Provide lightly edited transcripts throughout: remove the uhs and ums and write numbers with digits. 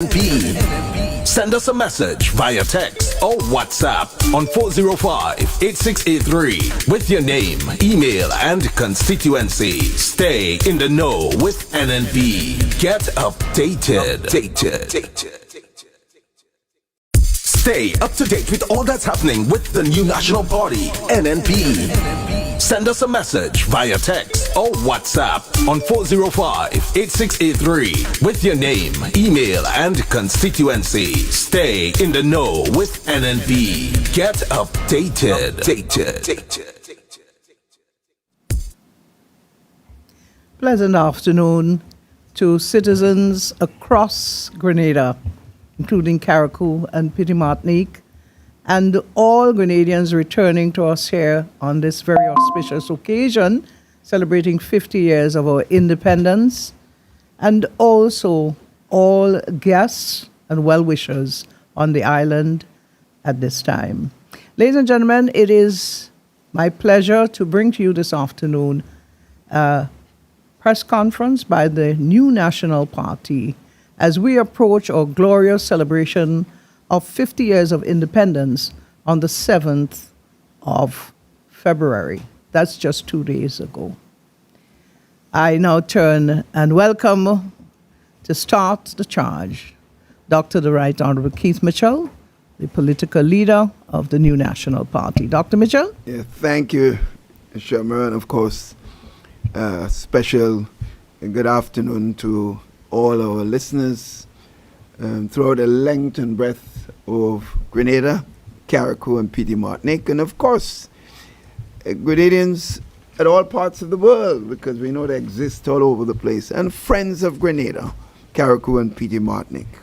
NMP. Send us a message via text or WhatsApp on 405-8683 with your name, email, and constituency. Stay in the know with NNP. Get updated. Stay up to date with all that's happening with the new national party, NNP. Send us a message via text or WhatsApp on 405-8683 with your name, email, and constituency. Stay in the know with NNP. Get updated. Pleasant afternoon to citizens across Grenada, including Carriacou and Petite Martinique, and all Grenadians returning to us here on this very auspicious occasion, celebrating 50 years of our independence, and also all guests and well-wishers on the island at this time. Ladies and gentlemen, it is my pleasure to bring to you this afternoon a press conference by the new National Party as we approach our glorious celebration of 50 years of independence on the 7th of February. That's just 2 days ago. I now turn and welcome to start the charge Dr. the Right Honorable Keith Mitchell, the political leader of the new National Party. Dr. Mitchell? Yeah, thank you, Shamar, and of course, special good afternoon to all our listeners throughout the length and breadth of Grenada, Carriacou, and Petite Martinique, and of course, Grenadians at all parts of the world, because we know they exist all over the place, and friends of Grenada, Carriacou, and Petite Martinique.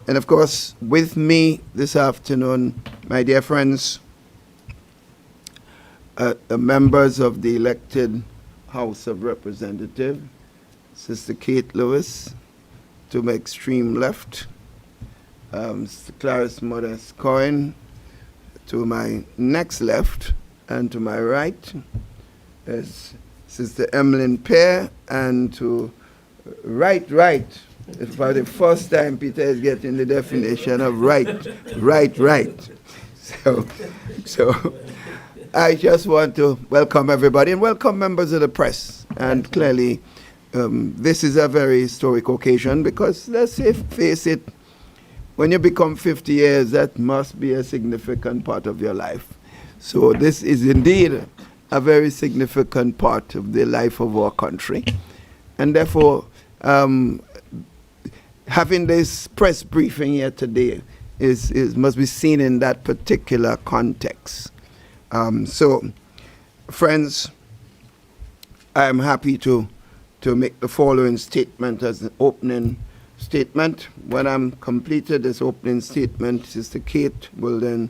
And of course, with me this afternoon, my dear friends, the members of the elected House of Representatives, Sister Kate Lewis, to my extreme left, Sister Clarice Modest Coyne, to my next left, and to my right is Sister Emmeline Pear, and to right. For the first time, Peter is getting the definition of right. So I just want to welcome everybody and welcome members of the press. And clearly, this is a very historic occasion because, let's face it, when you become 50 years, that must be a significant part of your life. So this is indeed a very significant part of the life of our country. And therefore, having this press briefing here today must be seen in that particular context. So, friends, I'm happy to make the following statement as an opening statement. When I'm completed this opening statement, Sister Kate will then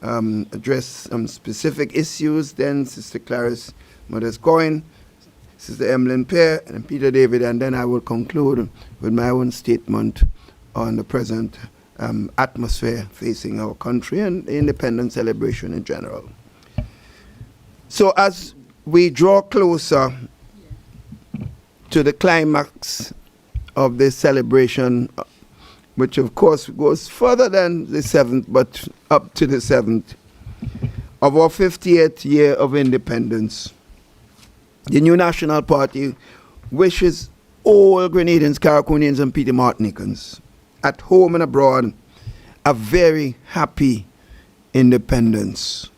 address some specific issues, then Sister Clarice Modest Coyne, Sister Emmeline Pear, and Peter David, and then I will conclude with my own statement on the present atmosphere facing our country and the independence celebration in general. So as we draw closer to the climax of this celebration, which of course goes further than the 7th, but up to the 7th, of our 50th year of independence, the new National Party wishes all Grenadians, Carriacouians, and Petite Martinicans at home and abroad a very happy independence.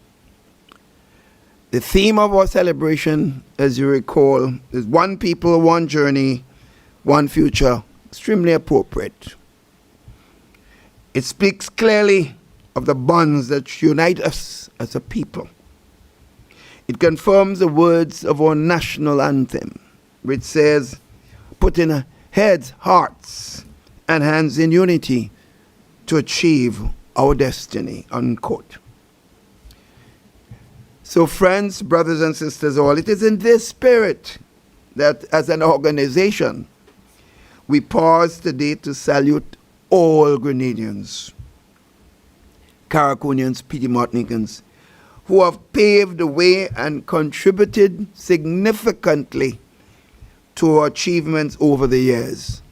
The theme of our celebration, as you recall, is one people, one journey, one future, extremely appropriate. It speaks clearly of the bonds that unite us as a people. It confirms the words of our national anthem, which says, putting heads, hearts, and hands in unity to achieve our destiny, unquote. So friends, brothers and sisters all, it is in this spirit that as an organization, we pause today to salute all Grenadians, Carriacouians, Petite Martinicans, who have paved the way and contributed significantly to our achievements over the years.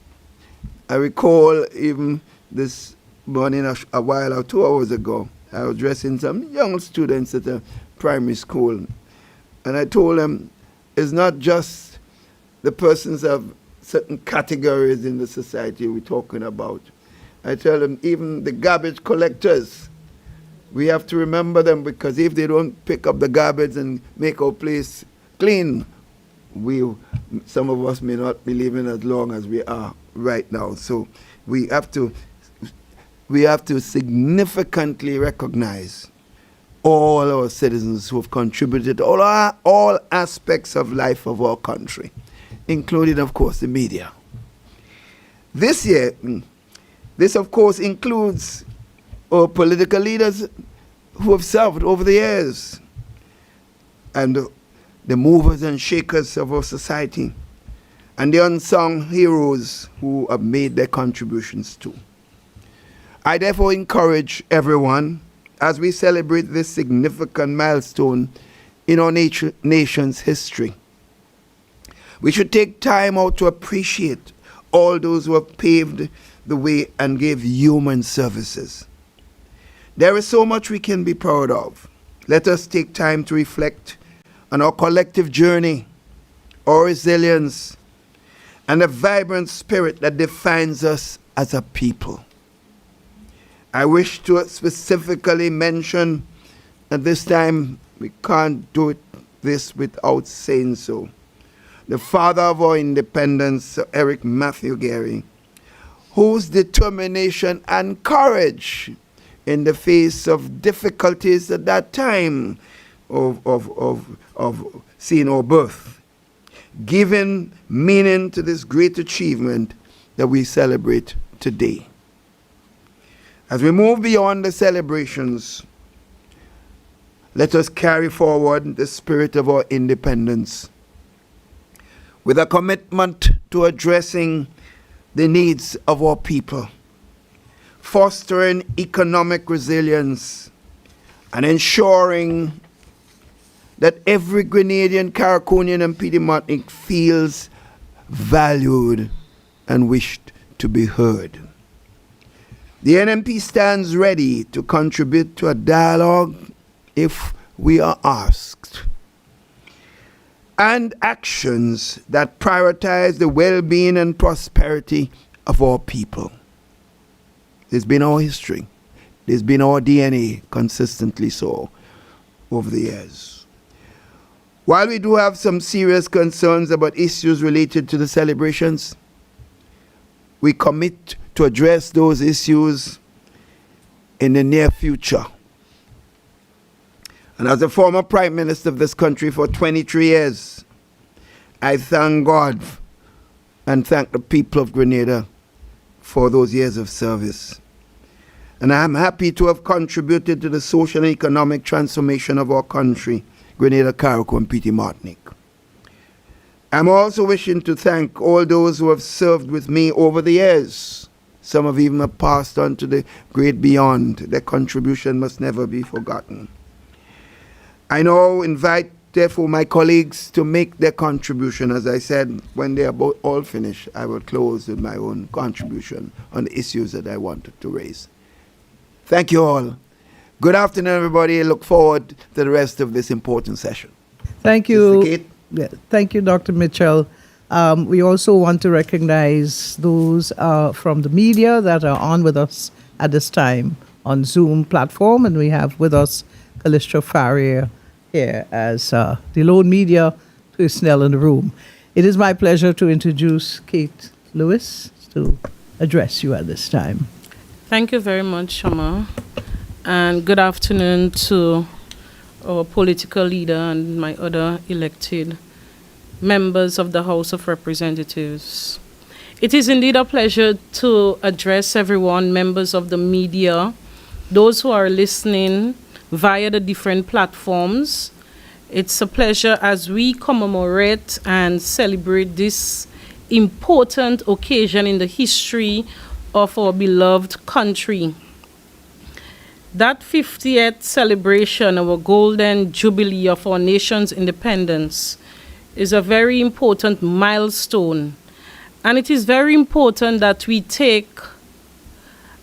I recall even this morning, a while or 2 hours ago, I was addressing some young students at a primary school. And I told them, it's not just the persons of certain categories in the society we're talking about. I tell them, even the garbage collectors, we have to remember them, because if they don't pick up the garbage and make our place clean, some of us may not be living as long as we are right now. So we have to significantly recognize all our citizens who have contributed to all aspects of life of our country, including, of course, the media. This year, this, of course, includes our political leaders who have served over the years, and the movers and shakers of our society, and the unsung heroes who have made their contributions too. I therefore encourage everyone, as we celebrate this significant milestone in our nation's history, we should take time out to appreciate all those who have paved the way and gave human services. There is so much we can be proud of. Let us take time to reflect on our collective journey, our resilience, and the vibrant spirit that defines us as a people. I wish to specifically mention, at this time, we can't do this without saying so, the father of our independence, Sir Eric Matthew Gary, whose determination and courage in the face of difficulties at that time of seeing our birth, giving meaning to this great achievement that we celebrate today. As we move beyond the celebrations, let us carry forward the spirit of our independence with a commitment to addressing the needs of our people, fostering economic resilience, and ensuring that every Grenadian, Caraconian, and Petite Martinique feels valued and wished to be heard. The NNP stands ready to contribute to a dialogue if we are asked, and actions that prioritize the well-being and prosperity of our people. It's been our history. It's been our DNA, consistently so, over the years. While we do have some serious concerns about issues related to the celebrations, we commit to address those issues in the near future. And as a former Prime Minister of this country for 23 years, I thank God and thank the people of Grenada for those years of service. And I am happy to have contributed to the social and economic transformation of our country, Grenada, Carriacou, and Petite Martinique. I'm also wishing to thank all those who have served with me over the years. Some have even passed on to the great beyond. Their contribution must never be forgotten. I now invite, therefore, my colleagues to make their contribution. As I said, when they are all finished, I will close with my own contribution on the issues that I wanted to raise. Thank you all. Good afternoon, everybody. I look forward to the rest of this important session. Thank you. Yeah, thank you, Dr. Mitchell. We also want to recognize those from the media that are on with us at this time on Zoom platform, and we have with us Callistra Farrier here as the lone media personnel in the room. It is my pleasure to introduce Kate Lewis to address you at this time. Thank you very much, Shama, and good afternoon to our political leader and my other elected members of the House of Representatives. It is indeed a pleasure to address everyone, members of the media, those who are listening via the different platforms. It's a pleasure as we commemorate and celebrate this important occasion in the history of our beloved country. That 50th celebration, our golden jubilee of our nation's independence, is a very important milestone, And it is very important that we take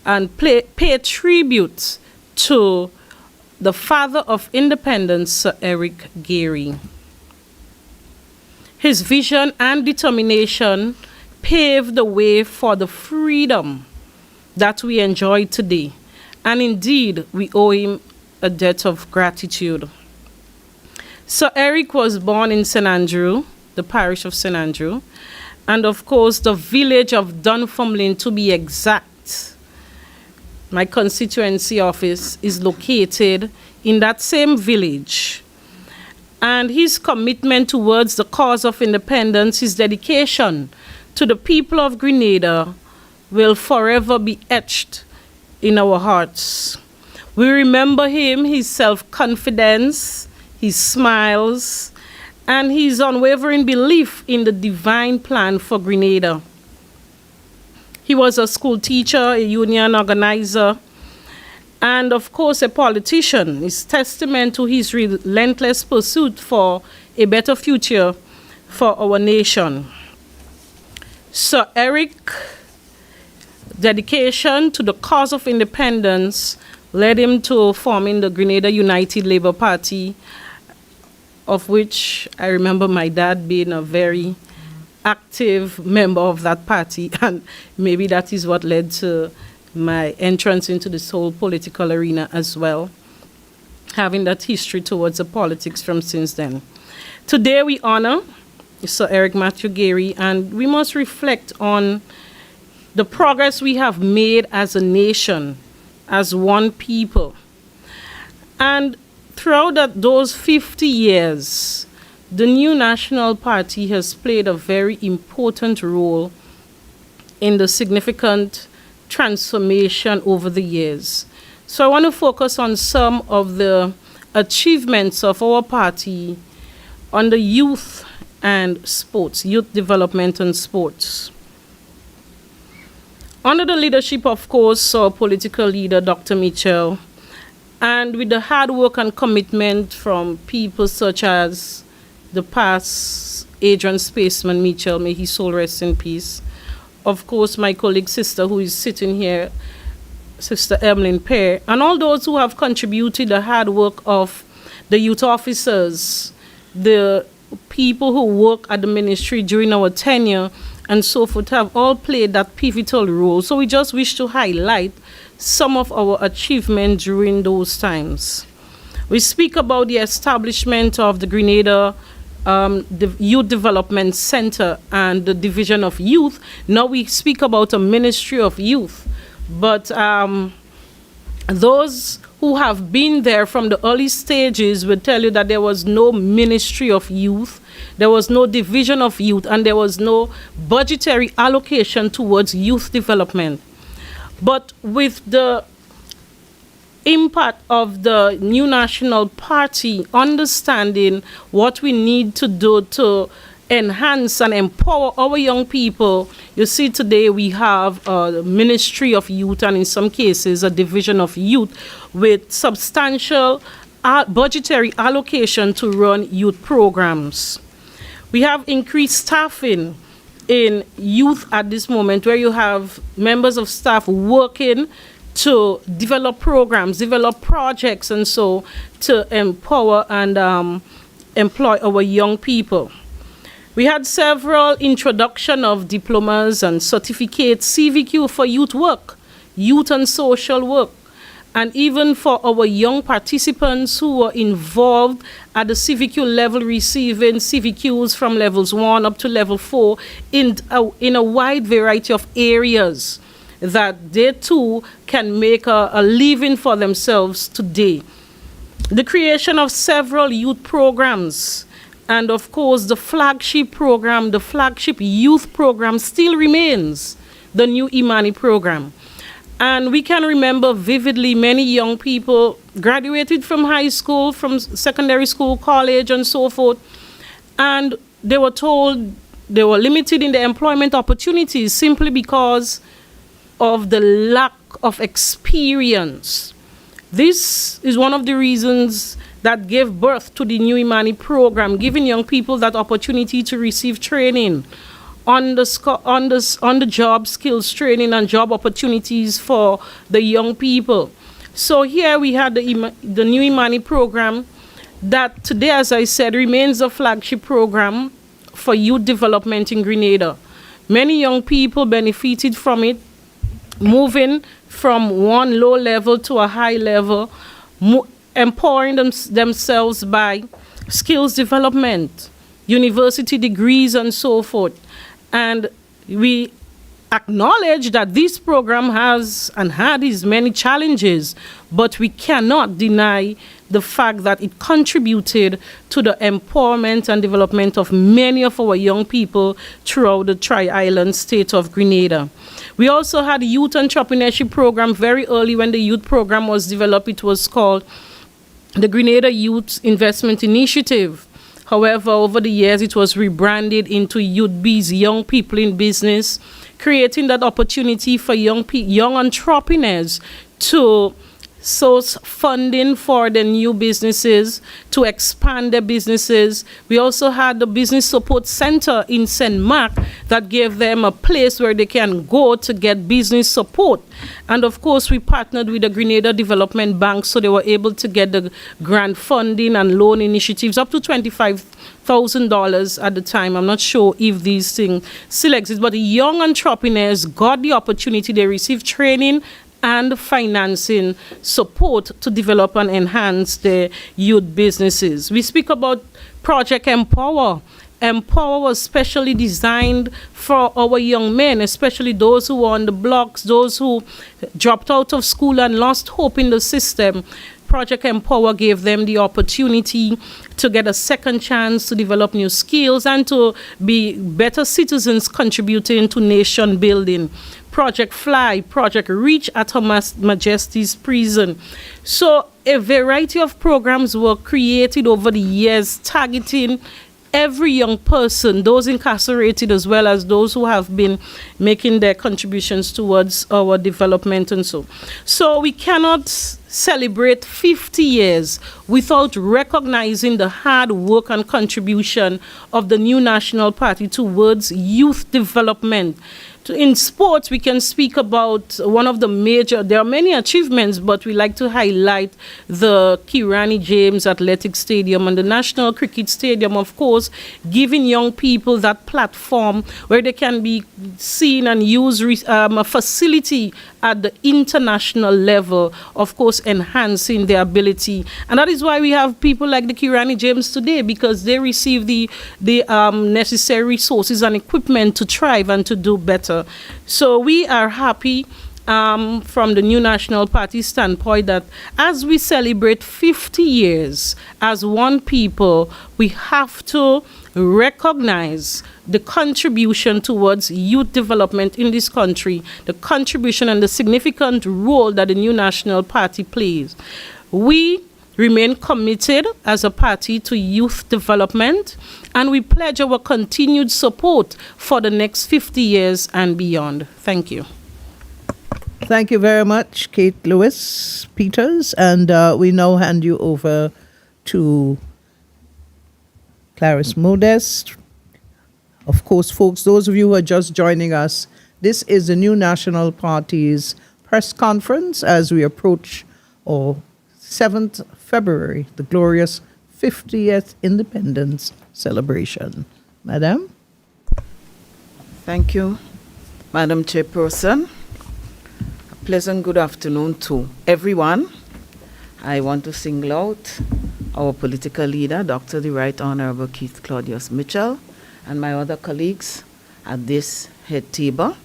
and pay tribute to the father of independence, Sir Eric Gairy. His vision and determination paved the way for the freedom that we enjoy today. And indeed, we owe him a debt of gratitude. Sir Eric was born in St. Andrew, the parish of St. Andrew, and of course, the village of Dunfermline, to be exact. My constituency office is located in that same village. And his commitment towards the cause of independence, his dedication to the people of Grenada will forever be etched in our hearts. We remember him, his self-confidence, his smiles, and his unwavering belief in the divine plan for Grenada. He was a school teacher, a union organizer, and of course a politician. His testament to his relentless pursuit for a better future for our nation. Sir Eric's dedication to the cause of independence led him to forming the Grenada United Labour Party, of which I remember my dad being a very active member of that party, and maybe that is what led to my entrance into this whole political arena as well, having that history towards the politics from since then. Today we honor Sir Eric Matthew Gairy, and we must reflect on the progress we have made as a nation, as one people. And throughout those 50 years, the new National Party has played a very important role in the significant transformation over the years. So I want to focus on some of the achievements of our party on the youth and sports, youth development and sports. Under the leadership, of course, our political leader, Dr. Mitchell, and with the hard work and commitment from people such as the past Adrian Spaceman Mitchell, may his soul rest in peace. Of course, my colleague sister who is sitting here, Sister Emmeline Pear, and all those who have contributed the hard work of the youth officers, the people who work at the ministry during our tenure, and so forth, have all played that pivotal role. So we just wish to highlight some of our achievements during those times. We speak about the establishment of the Grenada the Youth Development Center and the Division of Youth. Now we speak about a Ministry of Youth. But those who have been there from the early stages will tell you that there was no Ministry of Youth, there was no Division of Youth, and there was no budgetary allocation towards youth development. But with the impact of the new National Party, understanding what we need to do to enhance and empower our young people, you see today we have a Ministry of Youth, and in some cases a Division of Youth with substantial budgetary allocation to run youth programs. We have increased staffing in youth at this moment, where you have members of staff working to develop programs, develop projects, and so to empower and employ our young people. We had several introduction of diplomas and certificates, CVQ for youth work, youth and social work, and even for our young participants who were involved at the CVQ level, receiving CVQs from levels 1 up to level 4 in a wide variety of areas, that they too can make a living for themselves today. The creation of several youth programs, and of course the flagship program, the flagship youth program still remains, the new Imani program. And we can remember vividly many young people graduated from high school, from secondary school, college, and so forth, and they were told they were limited in their employment opportunities simply because of the lack of experience. This is one of the reasons that gave birth to the new Imani program, giving young people that opportunity to receive training on the job skills training and job opportunities for the young people. So here we had the new Imani program that today, as I said, remains a flagship program for youth development in Grenada. Many young people benefited from it, moving from one low level to a high level, empowering themselves by skills development, university degrees, and so forth. And we acknowledge that this program has and had its many challenges, but we cannot deny the fact that it contributed to the empowerment and development of many of our young people throughout the Tri-Island state of Grenada. We also had a youth entrepreneurship program very early. When the youth program was developed, it was called the Grenada Youth Investment Initiative. However, over the years, it was rebranded into Youth Biz, Young People in Business, creating that opportunity for young entrepreneurs to source funding for the new businesses, to expand their businesses. We also had the Business Support Center in St. Mark that gave them a place where they can go to get business support. And of course, we partnered with the Grenada Development Bank, so they were able to get the grant funding and loan initiatives up to $25,000 at the time. I'm not sure if these things still exist, but the young entrepreneurs got the opportunity. They received training and financing support to develop and enhance their youth businesses. We speak about Project Empower. Empower was specially designed for our young men, especially those who were on the blocks, those who dropped out of school and lost hope in the system. Project Empower gave them the opportunity to get a second chance to develop new skills and to be better citizens contributing to nation building. Project Fly, Project Reach at Her Majesty's Prison. So a variety of programs were created over the years targeting every young person, those incarcerated as well as those who have been making their contributions towards our development and so. So we cannot celebrate 50 years without recognizing the hard work and contribution of the new National Party towards youth development. In sports, we can speak about one of the major, there are many achievements, but we like to highlight the Kirani James Athletic Stadium and the National Cricket Stadium, of course, giving young people that platform where they can be seen and use a facility at the international level, of course, enhancing their ability. And that is why we have people like the Kirani James today, because they receive the necessary resources and equipment to thrive and to do better. So we are happy from the new National Party standpoint that as we celebrate 50 years as one people, we have to recognize the contribution towards youth development in this country, the contribution and the significant role that the new National Party plays. We remain committed as a party to youth development, and we pledge our continued support for the next 50 years and beyond. Thank you. Thank you very much, Kate Lewis Peters. And we now hand you over to Clarice Modest. Of course, folks, those of you who are just joining us, this is the new National Party's press conference as we approach 7th February, the glorious 50th Independence celebration. Madam? Thank you, Madam Chairperson. A pleasant good afternoon to everyone. I want to single out our political leader, Dr. the Right Honorable Keith Claudius Mitchell, and my other colleagues at this head table.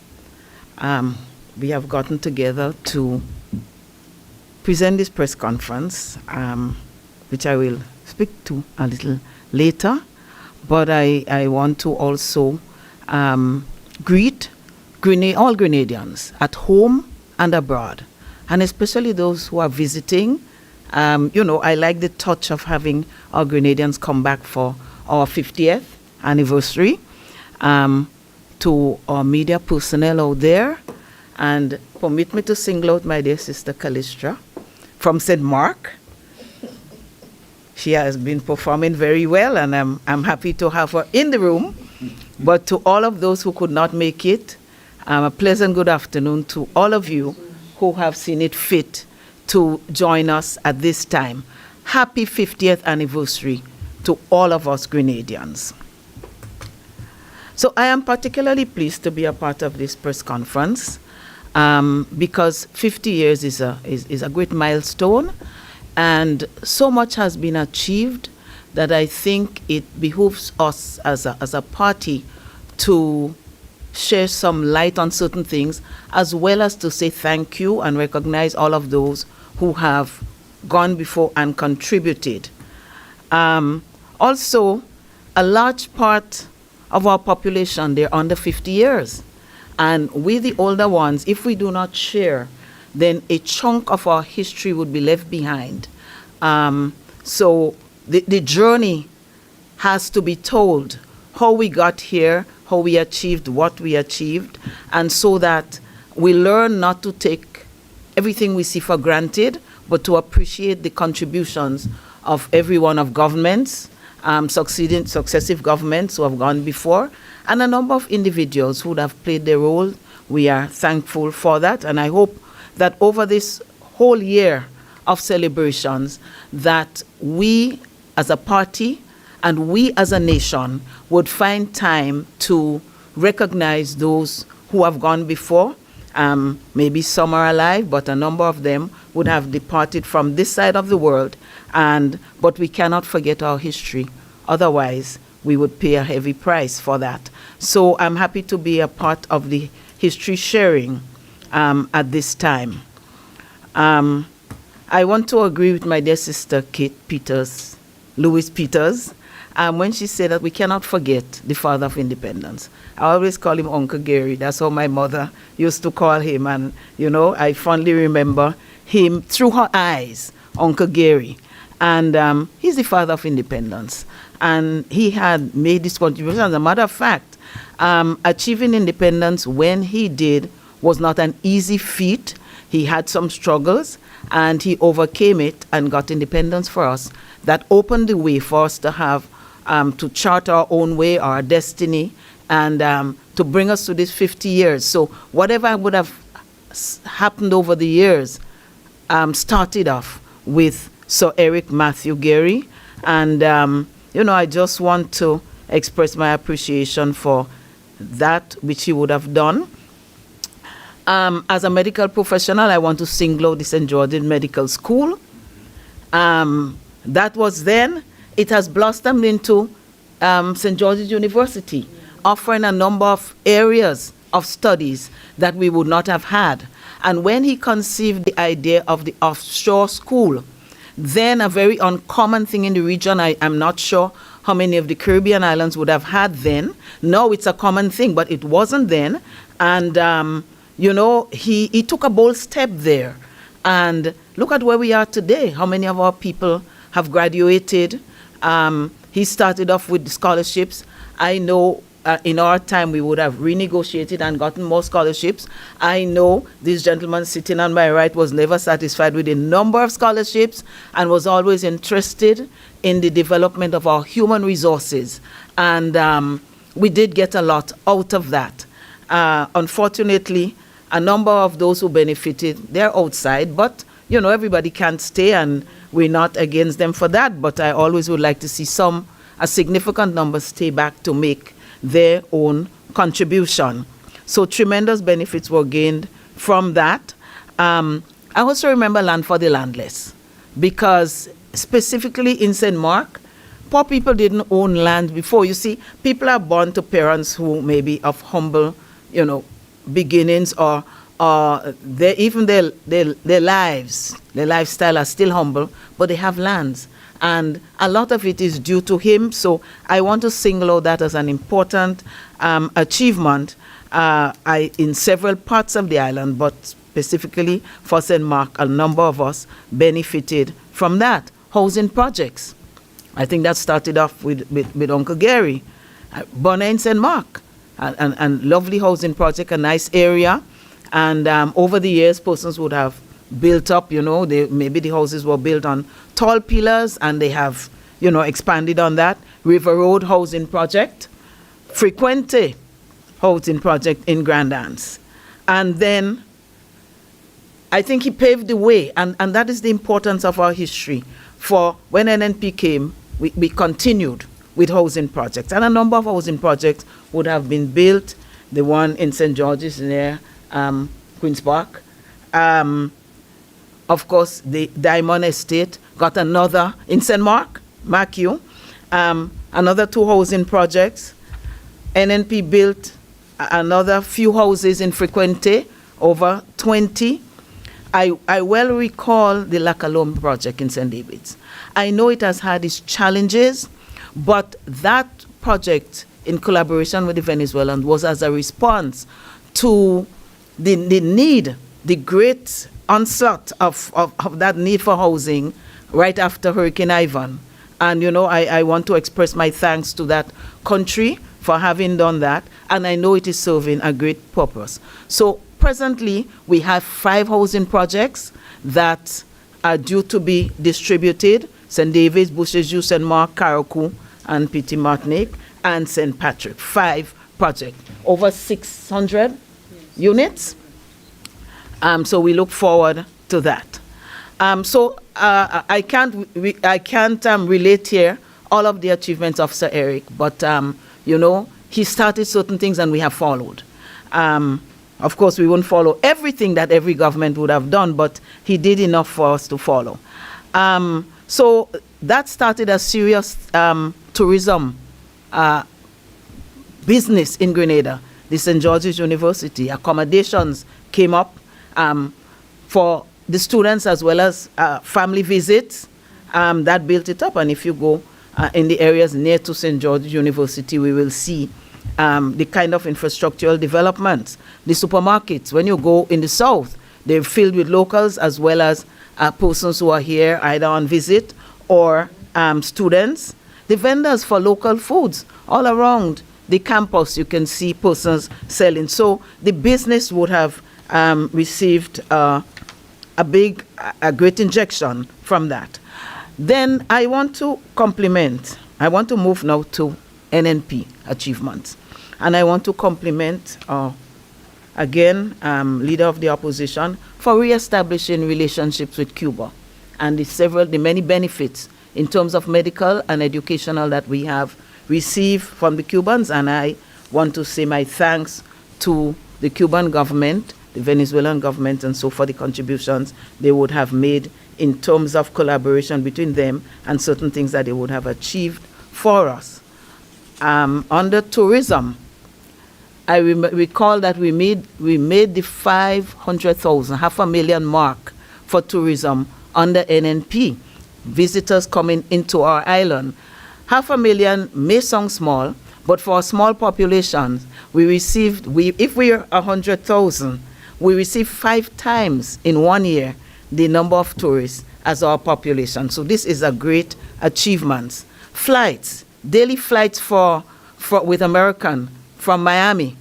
We have gotten together to present this press conference, which I will speak to a little later. But I want to also greet all Grenadians at home and abroad, and especially those who are visiting. I like the touch of having our Grenadians come back for our 50th anniversary. To our media personnel out there, and permit me to single out my dear sister Callistra from St. Mark. She has been performing very well, and I'm happy to have her in the room But to all of those who could not make it, a pleasant good afternoon to all of you who have seen it fit to join us at this time. Happy 50th anniversary to all of us Grenadians. So I am particularly pleased to be a part of this press conference because 50 years is a great milestone, and so much has been achieved that I think it behooves us as a party to share some light on certain things, as well as to say thank you and recognize all of those who have gone before and contributed. Also, a large part of our population, they're under 50 years. And we, the older ones, if we do not share, then a chunk of our history would be left behind. So the journey has to be told, how we got here, how we achieved what we achieved, and so that we learn not to take everything we see for granted, but to appreciate the contributions of every one of governments, successive governments who have gone before, and a number of individuals who have played their role. We are thankful for that, and I hope that over this whole year of celebrations, that we as a party and we as a nation would find time to recognize those who have gone before. Maybe some are alive, but a number of them would have departed from this side of the world. But we cannot forget our history. Otherwise, we would pay a heavy price for that. So I'm happy to be a part of the history sharing at this time. I want to agree with my dear sister, Louise Peters, when she said that we cannot forget the father of independence. I always call him Uncle Gary. That's how my mother used to call him. And, you know, I fondly remember him through her eyes, Uncle Gary. And he's the father of independence. And he had made this contribution. As a matter of fact, achieving independence when he did was not an easy feat. He had some struggles, and he overcame it and got independence for us. That opened the way for us to have, to chart our own way, our destiny, and to bring us to this 50 years. So whatever would have happened over the years started off with Sir Eric Matthew Gary. And, you know, I just want to express my appreciation for that which he would have done. As a medical professional, I want to single out the St. George's Medical School. That was then. It has blossomed into St. George's University, offering a number of areas of studies that we would not have had. And when he conceived the idea of the offshore school, then a very uncommon thing in the region, I'm not sure how many of the Caribbean islands would have had then. No, it's a common thing, but it wasn't then. And, you know, he took a bold step there. And look at where we are today. How many of our people have graduated? He started off with scholarships. I know in our time we would have renegotiated and gotten more scholarships. I know this gentleman sitting on my right was never satisfied with the number of scholarships and was always interested in the development of our human resources. And we did get a lot out of that. Unfortunately, a number of those who benefited, they're outside, but you know, everybody can't stay, and we're not against them for that. But I always would like to see a significant number stay back to make their own contribution. So tremendous benefits were gained from that. I also remember Land for the Landless, because specifically in St. Mark, poor people didn't own land before. You see, people are born to parents who may be of humble, you know, beginnings, or their lives, their lifestyle are still humble, but they have lands. And a lot of it is due to him. So I want to single out that as an important achievement in several parts of the island, but specifically for St. Mark, a number of us benefited from that. Housing projects. I think that started off with Uncle Gary. Bonner in St. Mark. And lovely housing project, a nice area. And over the years, persons would have built up, you know, maybe the houses were built on tall pillars, and they have, you know, expanded on that. River Road housing project, Frequente housing project in Grand Anse. And then I think he paved the way, and that is the importance of our history. For when NNP came, we continued with housing projects, and a number of housing projects would have been built. The one in St. George's near Queen's Park. Of course, the Diamond Estate got another in St. Mark, another 2 housing projects. NNP built another few houses in Frequente, over 20. I well recall the Lacalome project in St. David's. I know it has had its challenges, but that project, in collaboration with the Venezuelans, was as a response to the need, the great onslaught of that need for housing right after Hurricane Ivan. And, I want to express my thanks to that country for having done that, and I know it is serving a great purpose. So presently, we have 5 housing projects that are due to be distributed: St. David's, Boucherville, St. Mark, Carriacou, and Petit Martinique, and St. Patrick. 5 projects, over 600 units. So we look forward to that. I can't relate here all of the achievements of Sir Eric, but he started certain things and we have followed. Of course, we won't follow everything that every government would have done, but he did enough for us to follow. So that started a serious tourism business in Grenada. The St. George's University accommodations came up for the students as well as family visits. That built it up, and if you go in the areas near to St. George's University, we will see the kind of infrastructural developments. The supermarkets, when you go in the south, they're filled with locals as well as persons who are here either on visit or students. The vendors for local foods all around the campus, you can see persons selling. So the business would have received a great injection from that. Then I want to move now to NNP achievements. And I want to compliment, again, leader of the opposition for reestablishing relationships with Cuba and the many benefits in terms of medical and educational that we have received from the Cubans. And I want to say my thanks to the Cuban government, the Venezuelan government, and so for the contributions they would have made in terms of collaboration between them and certain things that they would have achieved for us. Under tourism, I recall that we made the 500,000, 500,000 mark for tourism under NNP. Visitors coming into our island. 500,000 may sound small, but for a small population, if we are 100,000, we receive 5 times in 1 year the number of tourists as our population. So this is a great achievement. Flights, daily flights with American from Miami.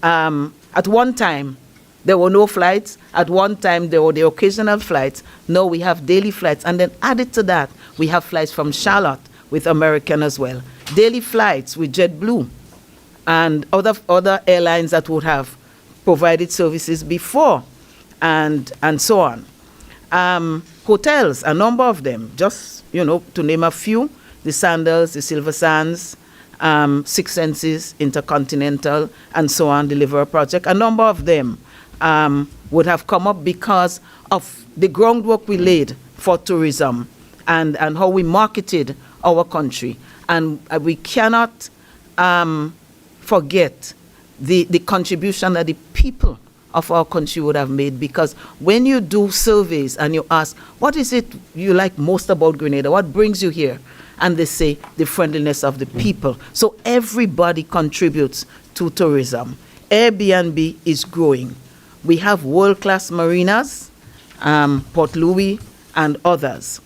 At one time, there were no flights. At one time, there were the occasional flights. Now we have daily flights. And then added to that, we have flights from Charlotte with American as well. Daily flights with JetBlue and other airlines that would have provided services before, and so on. Hotels, a number of them, just, to name a few, the Sandals, the Silver Sands, Six Senses, Intercontinental, and so on, the Liver Project. A number of them would have come up because of the groundwork we laid for tourism and how we marketed our country. And we cannot forget the contribution that the people of our country would have made, because when you do surveys and you ask, what is it you like most about Grenada? What brings you here? And they say the friendliness of the people. So everybody contributes to tourism. Airbnb is growing. We have world-class marinas, Port Louis and others.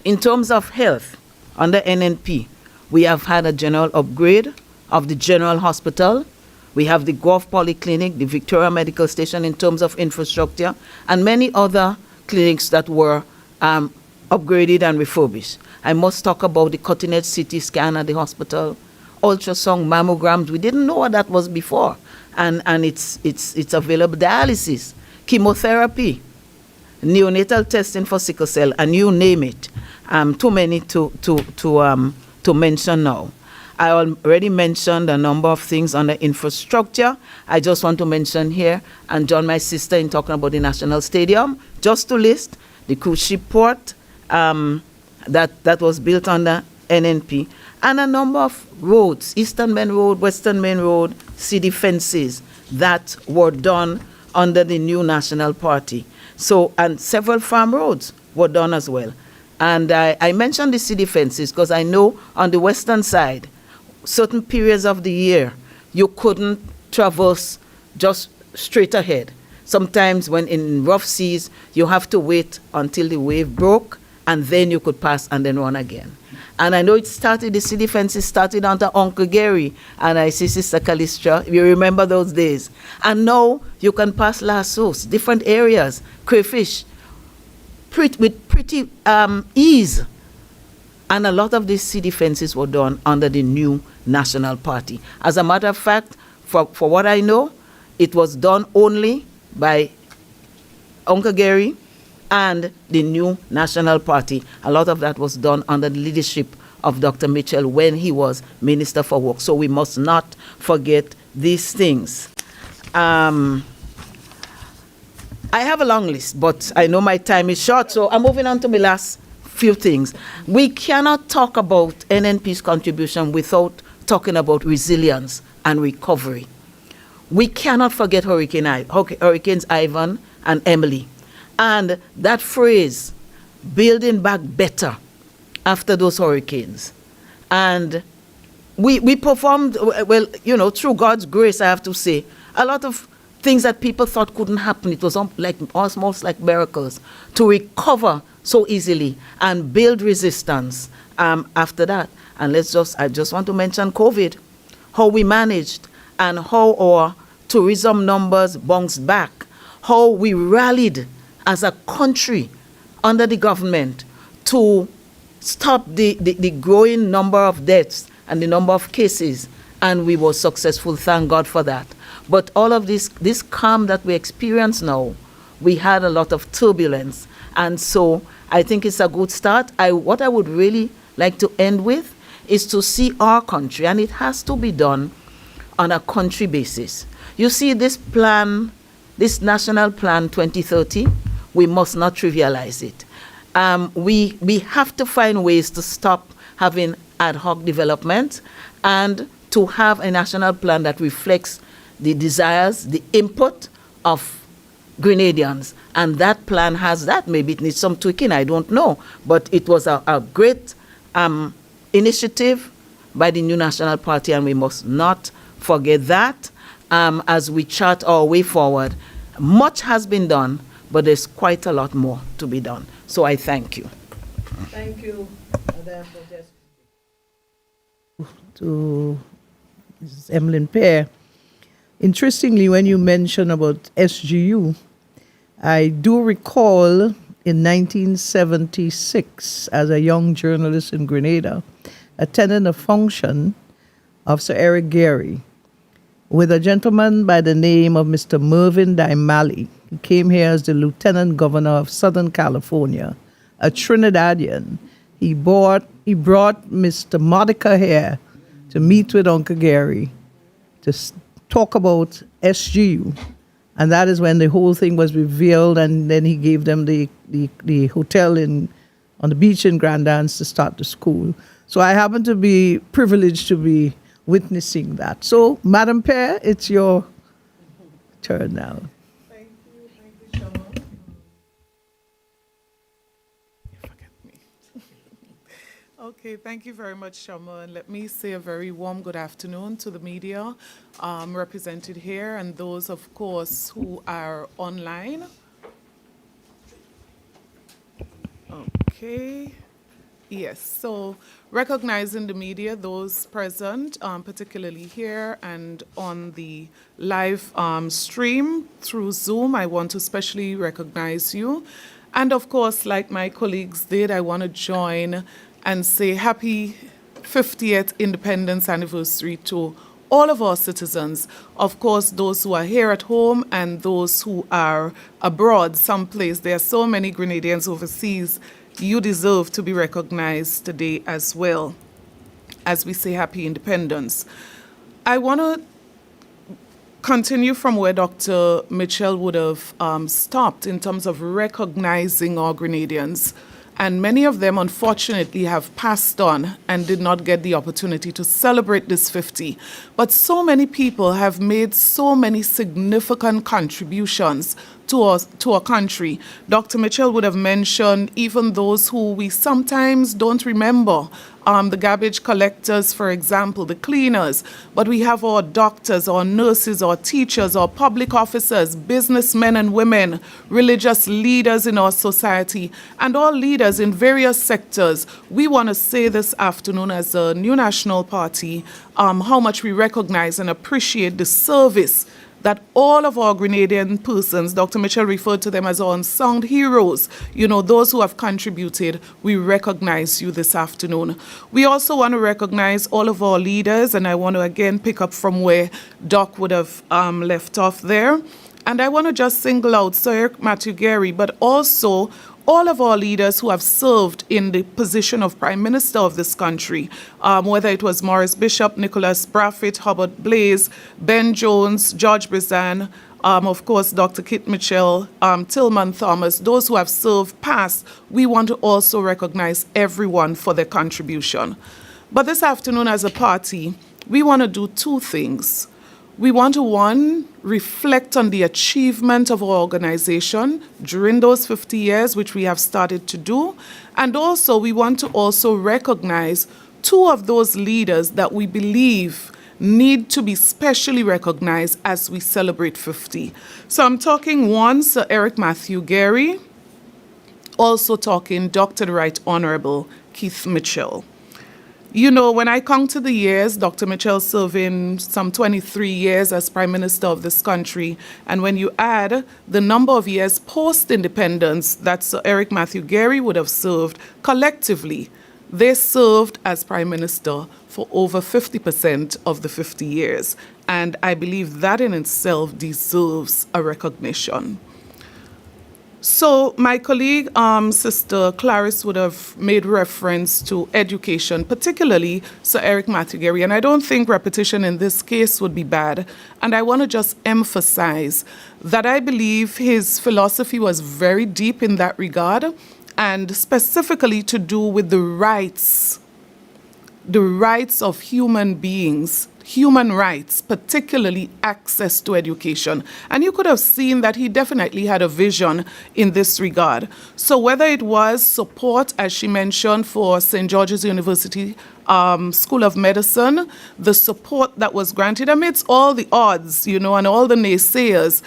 In terms of health, under NNP, we have had a general upgrade of the General Hospital. We have the Gulf Polyclinic, the Victoria Medical Station in terms of infrastructure, and many other clinics that were upgraded and refurbished. I must talk about the cutting-edge CT scan at the hospital, ultrasound mammograms. We didn't know what that was before. And it's available. Dialysis, chemotherapy, neonatal testing for sickle cell, and you name it. Too many to mention now. I already mentioned a number of things on the infrastructure. I just want to mention here, and join my sister in talking about the National Stadium, just to list the cruise ship port that was built under NNP, and a number of roads, Eastern Main Road, Western Main Road, city fences that were done under the new National Party. So, and several farm roads were done as well. And I mentioned the city fences because I know on the western side, certain periods of the year, you couldn't traverse just straight ahead. Sometimes when in rough seas, you have to wait until the wave broke, and then you could pass and then run again. And I know the city fences started under Uncle Gary, and I see Sister Callistra, you remember those days. And now you can pass lassos, different areas, crayfish, with pretty ease. And a lot of these city fences were done under the new National Party. As a matter of fact, for what I know, it was done only by Uncle Gary and the new National Party. A lot of that was done under the leadership of Dr. Mitchell when he was Minister for Work. So we must not forget these things. I have a long list, but I know my time is short, so I'm moving on to my last few things. We cannot talk about NNP's contribution without talking about resilience and recovery. We cannot forget Hurricanes Ivan and Emily. And that phrase, building back better after those hurricanes. And we performed, well, you know, through God's grace, I have to say, a lot of things that people thought couldn't happen. It was almost like miracles to recover so easily and build resistance after that. And I just want to mention COVID, how we managed and how our tourism numbers bounced back, how we rallied as a country under the government to stop the growing number of deaths and the number of cases, and we were successful, thank God for that. But all of this calm that we experience now, we had a lot of turbulence, and so I think it's a good start. What I would really like to end with is to see our country, and it has to be done on a country basis. You see, this plan, this National Plan 2030, we must not trivialize it. We have to find ways to stop having ad hoc development and to have a national plan that reflects the desires, the input of Grenadians. And that plan has that. Maybe it needs some tweaking, I don't know. But it was a great initiative by the new National Party, and we must not forget that as we chart our way forward. Much has been done, but there's quite a lot more to be done. So I thank you. Thank you, Madam to Mrs. Emmeline Pear. Interestingly, when you mention about SGU, I do recall in 1976, as a young journalist in Grenada, attending a function of Sir Eric Gary with a gentleman by the name of Mr. Mervyn Daimali. He came here as the Lieutenant Governor of Southern California, a Trinidadian. He brought Mr. Modica here to meet with Uncle Gary to talk about SGU. And that is when the whole thing was revealed, and then he gave them the hotel on the beach in Grand Anse to start the school. So I happen to be privileged to be witnessing that. So, Madam Pear, it's your turn now. Thank you, Shama. Okay, thank you very much, Shama. And let me say a very warm good afternoon to the media represented here and those, of course, who are online. Okay. Yes, so recognizing the media, those present, particularly here and on the live stream through Zoom, I want to especially recognize you. And of course, like my colleagues did, I want to join and say happy 50th independence anniversary to all of our citizens. Of course, those who are here at home and those who are abroad someplace. There are so many Grenadians overseas. You deserve to be recognized today as well, as we say happy independence. I want to continue from where Dr. Mitchell would have stopped in terms of recognizing our Grenadians. And many of them, unfortunately, have passed on and did not get the opportunity to celebrate this 50. But so many people have made so many significant contributions to our country. Dr. Mitchell would have mentioned even those who we sometimes don't remember. The garbage collectors, for example, the cleaners. But we have our doctors, our nurses, our teachers, our public officers, businessmen and women, religious leaders in our society, and all leaders in various sectors. We want to say this afternoon as a New National Party how much we recognize and appreciate the service that all of our Grenadian persons, Dr. Mitchell referred to them as our unsung heroes, those who have contributed, we recognize you this afternoon. We also want to recognize all of our leaders, and I want to again pick up from where Doc would have left off there. And I want to just single out Sir Eric Matthew Gary, but also all of our leaders who have served in the position of Prime Minister of this country, whether it was Maurice Bishop, Nicholas Brafitt, Hubert Blaze, Ben Jones, George Brizan, of course, Dr. Kit Mitchell, Tillman Thomas, those who have served past, we want to also recognize everyone for their contribution. But this afternoon as a party, we want to do two things. We want to, one, reflect on the achievement of our organization during those 50 years, which we have started to do. And also, we want to also recognize two of those leaders that we believe need to be specially recognized as we celebrate 50. So I'm talking one, Sir Eric Matthew Gary, also talking Dr. the Right Honorable Keith Mitchell. When I count to the years, Dr. Mitchell serving some 23 years as Prime Minister of this country, and when you add the number of years post-independence that Sir Eric Matthew Gary would have served, collectively, they served as Prime Minister for over 50% of the 50 years. And I believe that in itself deserves a recognition. So my colleague, Sister Clarice, would have made reference to education, particularly Sir Eric Matthew Gary, and I don't think repetition in this case would be bad. And I want to just emphasize that I believe his philosophy was very deep in that regard, and specifically to do with the rights of human beings, human rights, particularly access to education. And you could have seen that he definitely had a vision in this regard. So whether it was support, as she mentioned, for St. George's University School of Medicine, the support that was granted amidst all the odds, and all the naysayers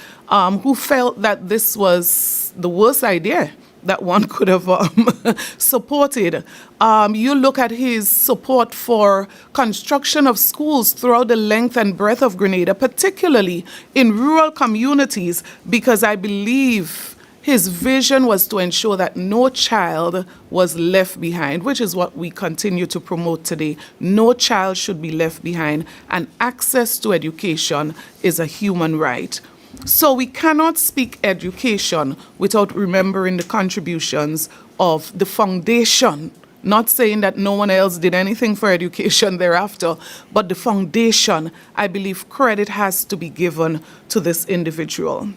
who felt that this was the worst idea that one could have supported. You look at his support for construction of schools throughout the length and breadth of Grenada, particularly in rural communities, because I believe his vision was to ensure that no child was left behind, which is what we continue to promote today. No child should be left behind, and access to education is a human right. So we cannot speak education without remembering the contributions of the foundation, not saying that no one else did anything for education thereafter, but the foundation, I believe credit has to be given to this individual.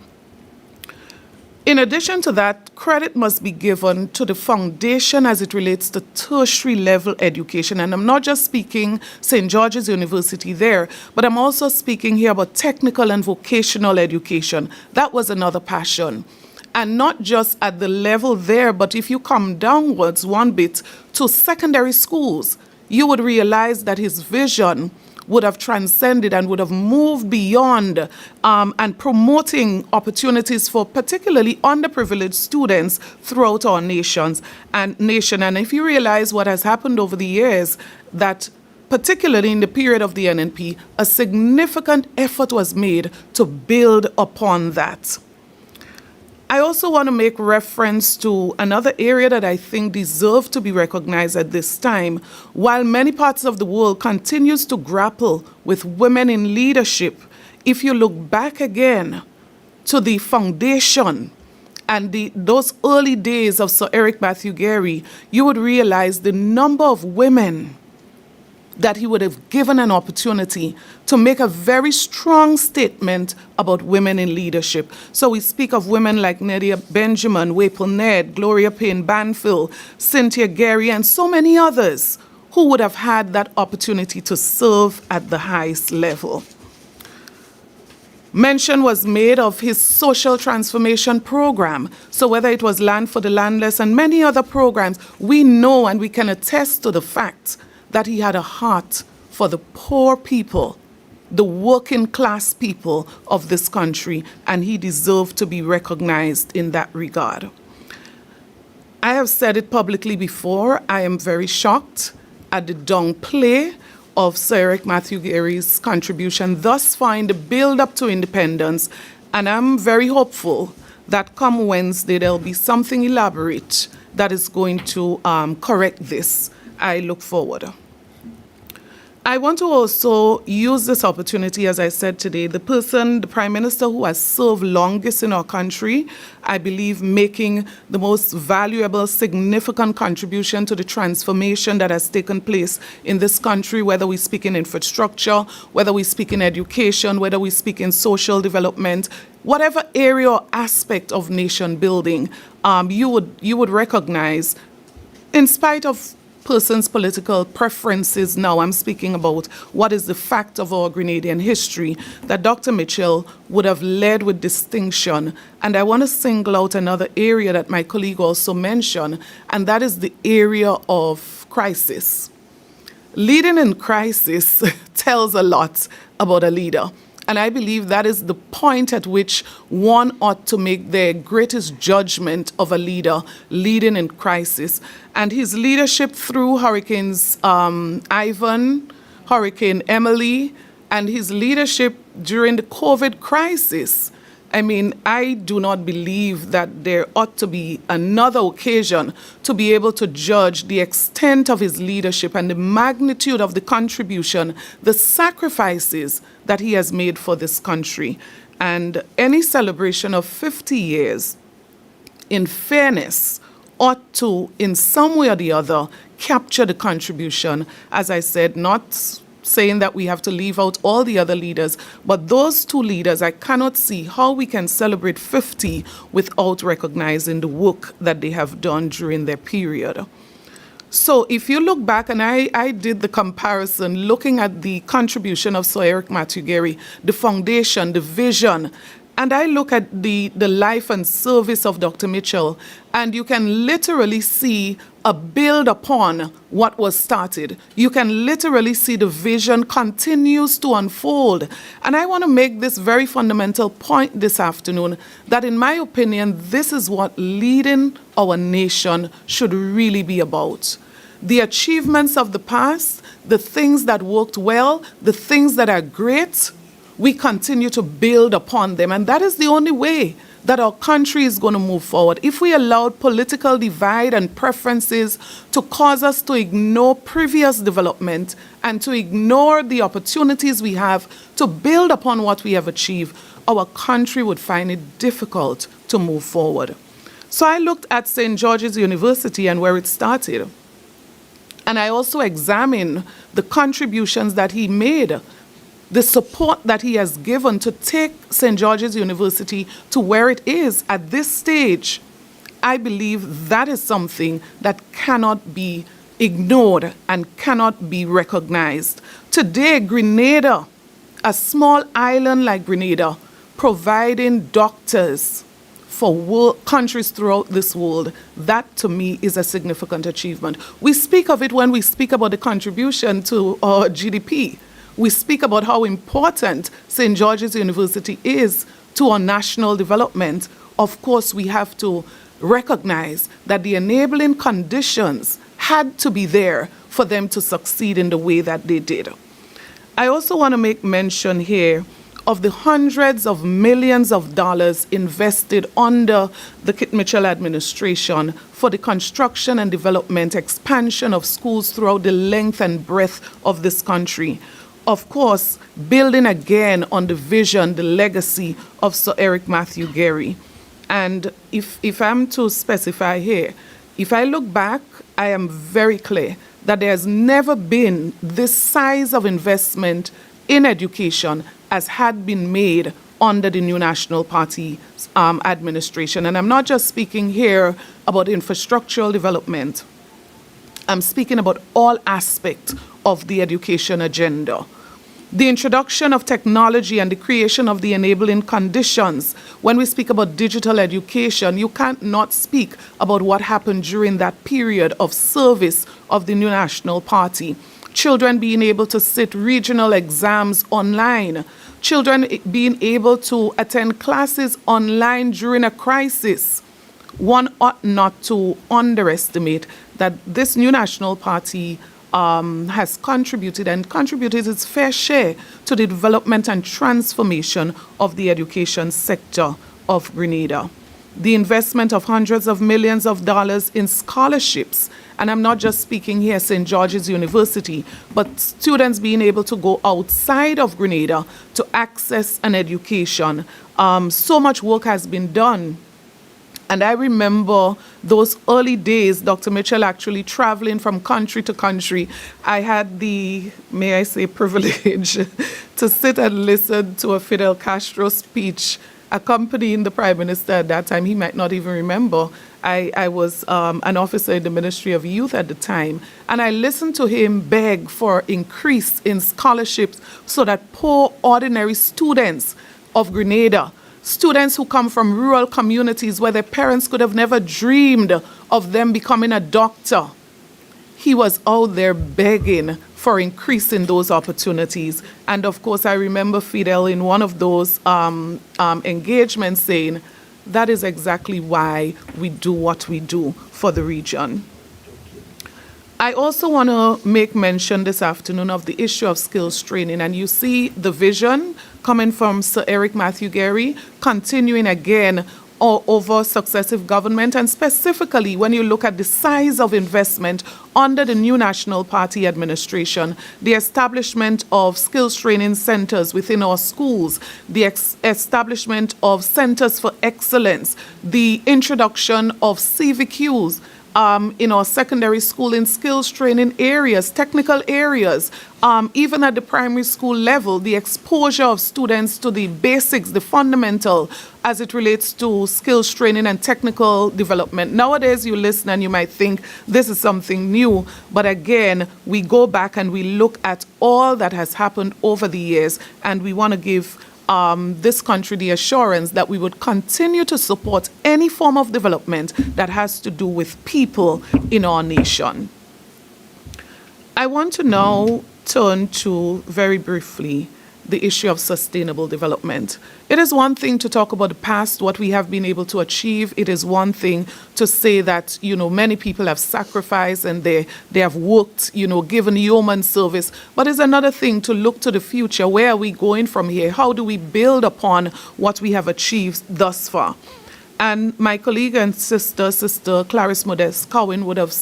In addition to that, credit must be given to the foundation as it relates to tertiary level education. And I'm not just speaking St. George's University there, but I'm also speaking here about technical and vocational education. That was another passion. And not just at the level there, but if you come downwards one bit to secondary schools, you would realize that his vision would have transcended and would have moved beyond and promoting opportunities for particularly underprivileged students throughout our nation. And if you realize what has happened over the years, that particularly in the period of the NNP, a significant effort was made to build upon that. I also want to make reference to another area that I think deserves to be recognized at this time. While many parts of the world continues to grapple with women in leadership, if you look back again to the foundation and those early days of Sir Eric Matthew Gerry, you would realize the number of women that he would have given an opportunity to make a very strong statement about women in leadership. So we speak of women like Nydia Benjamin, Waple Ned, Gloria Payne Banfield, Cynthia Gerry, and so many others who would have had that opportunity to serve at the highest level. Mention was made of his social transformation program. So whether it was Land for the Landless and many other programs, we know and we can attest to the fact that he had a heart for the poor people, the working class people of this country, and he deserved to be recognized in that regard. I have said it publicly before, I am very shocked at the downplay of Sir Eric Matthew Gerry's contribution thus far in the build-up to independence, and I'm very hopeful that come Wednesday there'll be something elaborate that is going to correct this. I look forward. I want to also use this opportunity, as I said today, the Prime Minister who has served longest in our country, I believe making the most valuable, significant contribution to the transformation that has taken place in this country, whether we speak in infrastructure, whether we speak in education, whether we speak in social development, whatever area or aspect of nation building, you would recognize, in spite of person's political preferences now, I'm speaking about what is the fact of our Grenadian history, that Dr. Mitchell would have led with distinction. And I want to single out another area that my colleague also mentioned, and that is the area of crisis. Leading in crisis tells a lot about a leader. And I believe that is the point at which one ought to make their greatest judgment of a leader leading in crisis. And his leadership through Hurricanes Ivan, Hurricane Emily, and his leadership during the COVID crisis. I mean, I do not believe that there ought to be another occasion to be able to judge the extent of his leadership and the magnitude of the contribution, the sacrifices that he has made for this country. And any celebration of 50 years, in fairness, ought to, in some way or the other, capture the contribution, as I said, not saying that we have to leave out all the other leaders, but those two leaders, I cannot see how we can celebrate 50 without recognizing the work that they have done during their period. So if you look back, and I did the comparison, looking at the contribution of Sir Eric Matthew Gerry, the foundation, the vision, and I look at the life and service of Dr. Mitchell, and you can literally see a build upon what was started. You can literally see the vision continues to unfold. And I want to make this very fundamental point this afternoon, that in my opinion, this is what leading our nation should really be about. The achievements of the past, the things that worked well, the things that are great, we continue to build upon them. And that is the only way that our country is going to move forward. If we allow political divide and preferences to cause us to ignore previous development and to ignore the opportunities we have to build upon what we have achieved, our country would find it difficult to move forward. So I looked at St. George's University and where it started. And I also examined the contributions that he made, the support that he has given to take St. George's University to where it is at this stage. I believe that is something that cannot be ignored and cannot be recognized. Today, Grenada, a small island like Grenada, providing doctors for countries throughout this world, that to me is a significant achievement. We speak of it when we speak about the contribution to our GDP. We speak about how important St. George's University is to our national development. Of course, we have to recognize that the enabling conditions had to be there for them to succeed in the way that they did. I also want to make mention here of the hundreds of millions of dollars invested under the Kit Mitchell administration for the construction and development, expansion of schools throughout the length and breadth of this country. Of course, building again on the vision, the legacy of Sir Eric Matthew Gerry. And if I'm to specify here, if I look back, I am very clear that there has never been this size of investment in education as had been made under the New National Party administration. And I'm not just speaking here about infrastructural development. I'm speaking about all aspects of the education agenda. The introduction of technology and the creation of the enabling conditions. When we speak about digital education, you can't not speak about what happened during that period of service of the New National Party. Children being able to sit regional exams online. Children being able to attend classes online during a crisis. One ought not to underestimate that this New National Party has contributed its fair share to the development and transformation of the education sector of Grenada. The investment of hundreds of millions of dollars in scholarships, and I'm not just speaking here St. George's University, but students being able to go outside of Grenada to access an education. So much work has been done. And I remember those early days, Dr. Mitchell actually traveling from country to country. I had the, may I say, privilege to sit and listen to a Fidel Castro speech accompanying the Prime Minister at that time. He might not even remember. I was an officer in the Ministry of Youth at the time, and I listened to him beg for increase in scholarships so that poor, ordinary students of Grenada, students who come from rural communities where their parents could have never dreamed of them becoming a doctor. He was out there begging for increasing those opportunities. And of course, I remember Fidel in one of those engagements saying, that is exactly why we do what we do for the region. I also want to make mention this afternoon of the issue of skills training, and you see the vision coming from Sir Eric Matthew Gerry, continuing again over successive government, and specifically when you look at the size of investment under the New National Party administration, the establishment of skills training centers within our schools, the establishment of centers for excellence, the introduction of CVQs, in our secondary school in skills training areas, technical areas, even at the primary school level, the exposure of students to the basics, the fundamental, as it relates to skills training and technical development. Nowadays, you listen and you might think this is something new, but again, we go back and we look at all that has happened over the years, and we want to give this country the assurance that we would continue to support any form of development that has to do with people in our nation. I want to now turn to, very briefly, the issue of sustainable development. It is one thing to talk about the past, what we have been able to achieve. It is one thing to say that, many people have sacrificed and they have worked, given yeoman service. But it's another thing to look to the future. Where are we going from here? How do we build upon what we have achieved thus far? And my colleague and Sister Clarice Modeste Cowan would have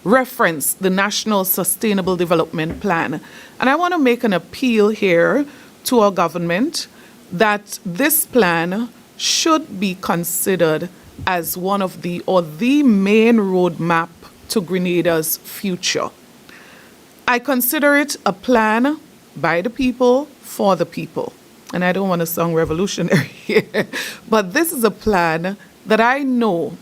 reference the National Sustainable Development Plan. And I want to make an appeal here to our government that this plan should be considered as one of the main roadmap to Grenada's future. I consider it a plan by the people, for the people. And I don't want to sound revolutionary here, but this is a plan that I know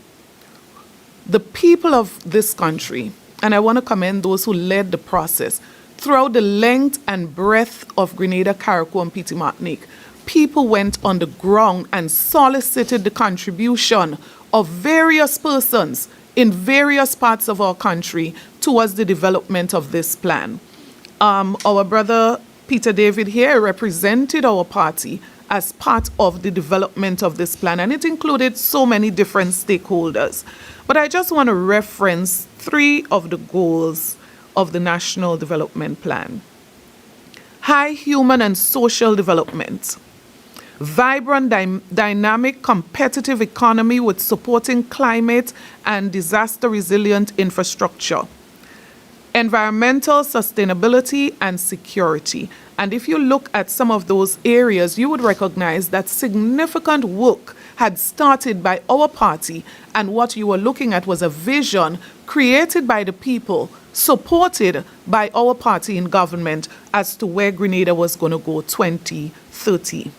the people of this country, and I want to commend those who led the process, throughout the length and breadth of Grenada, Carriacou, and Petite Martinique, people went on the ground and solicited the contribution of various persons in various parts of our country towards the development of this plan. Our brother Peter David here represented our party as part of the development of this plan, and it included so many different stakeholders. But I just want to reference 3 of the goals of the National Development Plan. high human and social development, vibrant, dynamic, competitive economy with supporting climate and disaster-resilient infrastructure, environmental sustainability and security. And if you look at some of those areas, you would recognize that significant work had started by our party, and what you were looking at was a vision created by the people, supported by our party in government as to where Grenada was going to go 2030.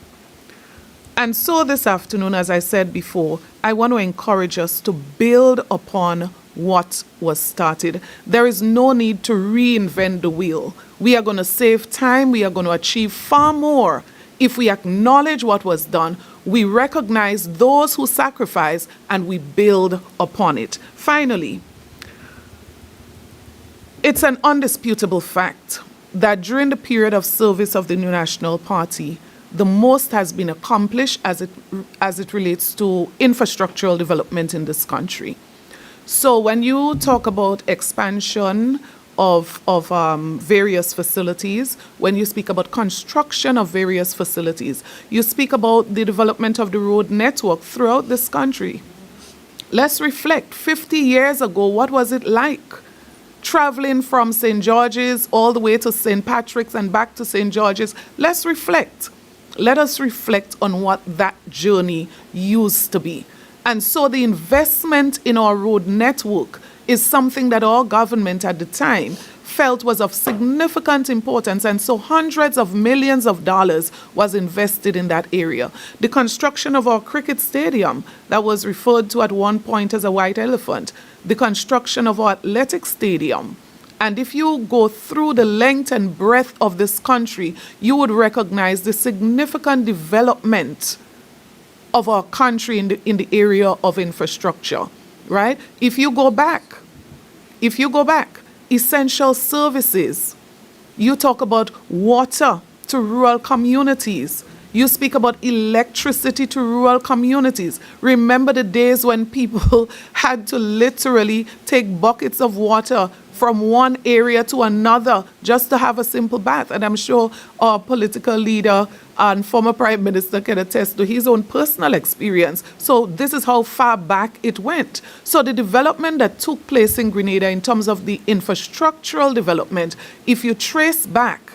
And so this afternoon, as I said before, I want to encourage us to build upon what was started. There is no need to reinvent the wheel. We are going to save time. We are going to achieve far more if we acknowledge what was done, we recognize those who sacrifice, and we build upon it. Finally, it's an undisputable fact that during the period of service of the New National Party, the most has been accomplished as it relates to infrastructural development in this country. So when you talk about expansion of various facilities, when you speak about construction of various facilities, you speak about the development of the road network throughout this country. Let's reflect. 50 years ago, what was it like? Traveling from St. George's all the way to St. Patrick's and back to St. George's. Let's reflect. Let us reflect on what that journey used to be. And so the investment in our road network is something that our government at the time felt was of significant importance, and so hundreds of millions of dollars was invested in that area. The construction of our cricket stadium that was referred to at one point as a white elephant, the construction of our athletic stadium. And if you go through the length and breadth of this country, you would recognize the significant development of our country in the area of infrastructure, right? If you go back, essential services, you talk about water to rural communities. You speak about electricity to rural communities. Remember the days when people had to literally take buckets of water from one area to another just to have a simple bath. And I'm sure our political leader and former Prime Minister can attest to his own personal experience. So this is how far back it went. So the development that took place in Grenada in terms of the infrastructural development, if you trace back,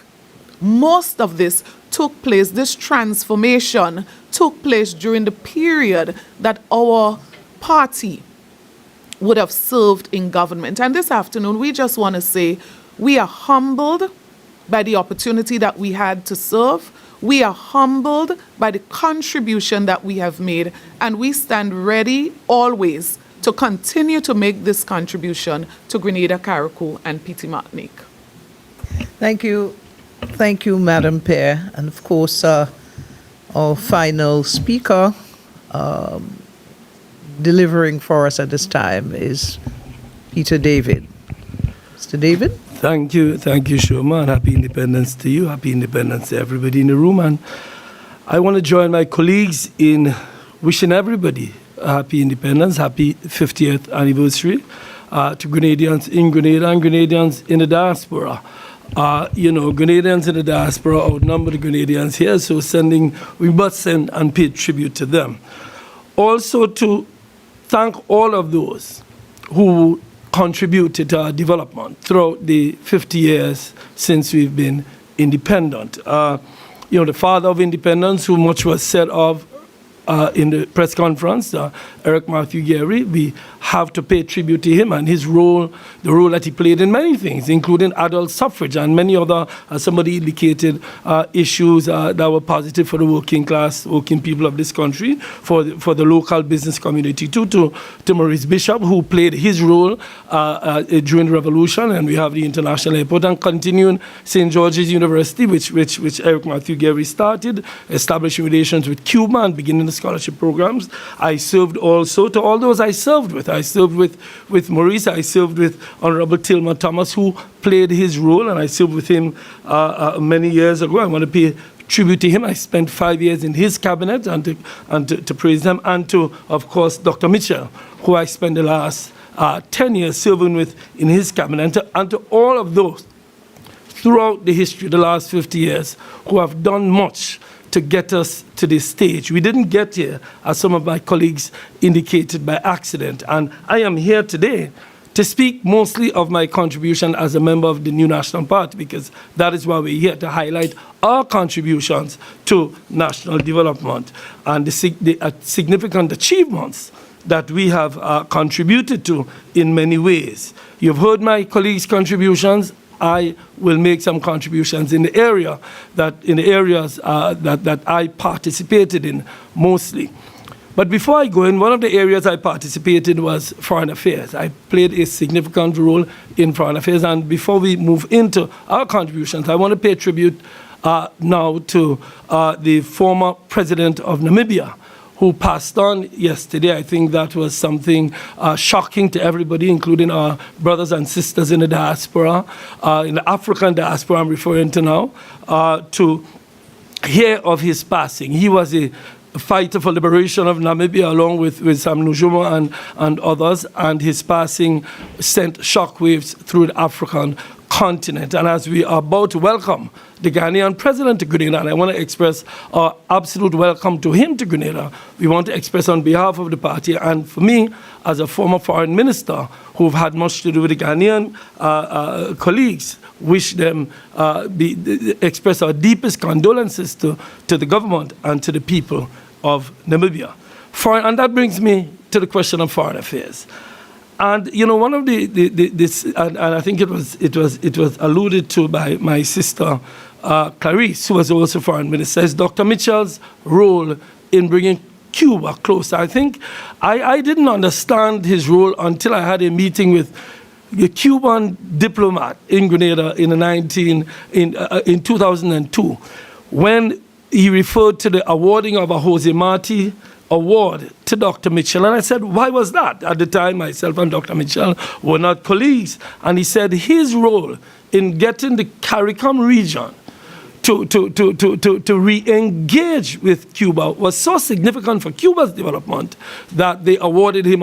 most of this took place, this transformation took place during the period that our party would have served in government. And this afternoon, we just want to say we are humbled by the opportunity that we had to serve. We are humbled by the contribution that we have made, and we stand ready always to continue to make this contribution to Grenada, Carriacou, and Petit Martinique. Thank you. Thank you, Madam Pear. And of course, our final speaker delivering for us at this time is Peter David. Mr. David? Thank you, Shoma, and happy independence to you. Happy independence to everybody in the room. And I want to join my colleagues in wishing everybody a happy independence, happy 50th anniversary to Grenadians in Grenada and Grenadians in the diaspora. Grenadians in the diaspora outnumber the Grenadians here, so we must send and pay tribute to them. Also to thank all of those who contributed to our development throughout the 50 years since we've been independent. The father of independence, who much was said of in the press conference, Eric Matthew Gary, we have to pay tribute to him and his role, the role that he played in many things, including adult suffrage and many other, as somebody indicated, issues that were positive for the working class, working people of this country, for the local business community too, to Maurice Bishop, who played his role during the revolution, and we have the international airport, and continuing St. George's University, which Eric Matthew Gary started, establishing relations with Cuba and beginning the scholarship programs. I served also to all those I served with. I served with Maurice. I served with Honorable Tillman Thomas, who played his role, and I served with him many years ago. I want to pay tribute to him. I spent 5 years in his cabinet and to praise him, and to, of course, Dr. Mitchell, who I spent the last 10 years serving with in his cabinet, and to all of those throughout the history, the last 50 years, who have done much to get us to this stage. We didn't get here, as some of my colleagues indicated, by accident. And I am here today to speak mostly of my contribution as a member of the New National Party, because that is why we're here, to highlight our contributions to national development and the significant achievements that we have contributed to in many ways. You've heard my colleagues' contributions. I will make some contributions in the areas that I participated in mostly. But before I go in, one of the areas I participated was foreign affairs. I played a significant role in foreign affairs. And before we move into our contributions, I want to pay tribute now to the former president of Namibia, who passed on yesterday. I think that was something shocking to everybody, including our brothers and sisters in the diaspora, in the African diaspora I'm referring to now, to hear of his passing. He was a fighter for liberation of Namibia, along with Sam Nujoma and others, and his passing sent shockwaves through the African continent. And as we are about to welcome the Ghanaian president to Grenada, and I want to express our absolute welcome to him to Grenada, we want to express on behalf of the party, and for me, as a former foreign minister who've had much to do with the Ghanaian colleagues, wish them, express our deepest condolences to the government and to the people of Namibia. And that brings me to the question of foreign affairs. And you know, one of and I think it was alluded to by my sister Clarice, who was also foreign minister, is Dr. Mitchell's role in bringing Cuba closer. I think I didn't understand his role until I had a meeting with a Cuban diplomat in Grenada in 2002, when he referred to the awarding of a Jose Marti award to Dr. Mitchell. And I said, why was that? At the time, myself and Dr. Mitchell were not colleagues. And he said his role in getting the CARICOM region to re-engage with Cuba was so significant for Cuba's development that they awarded him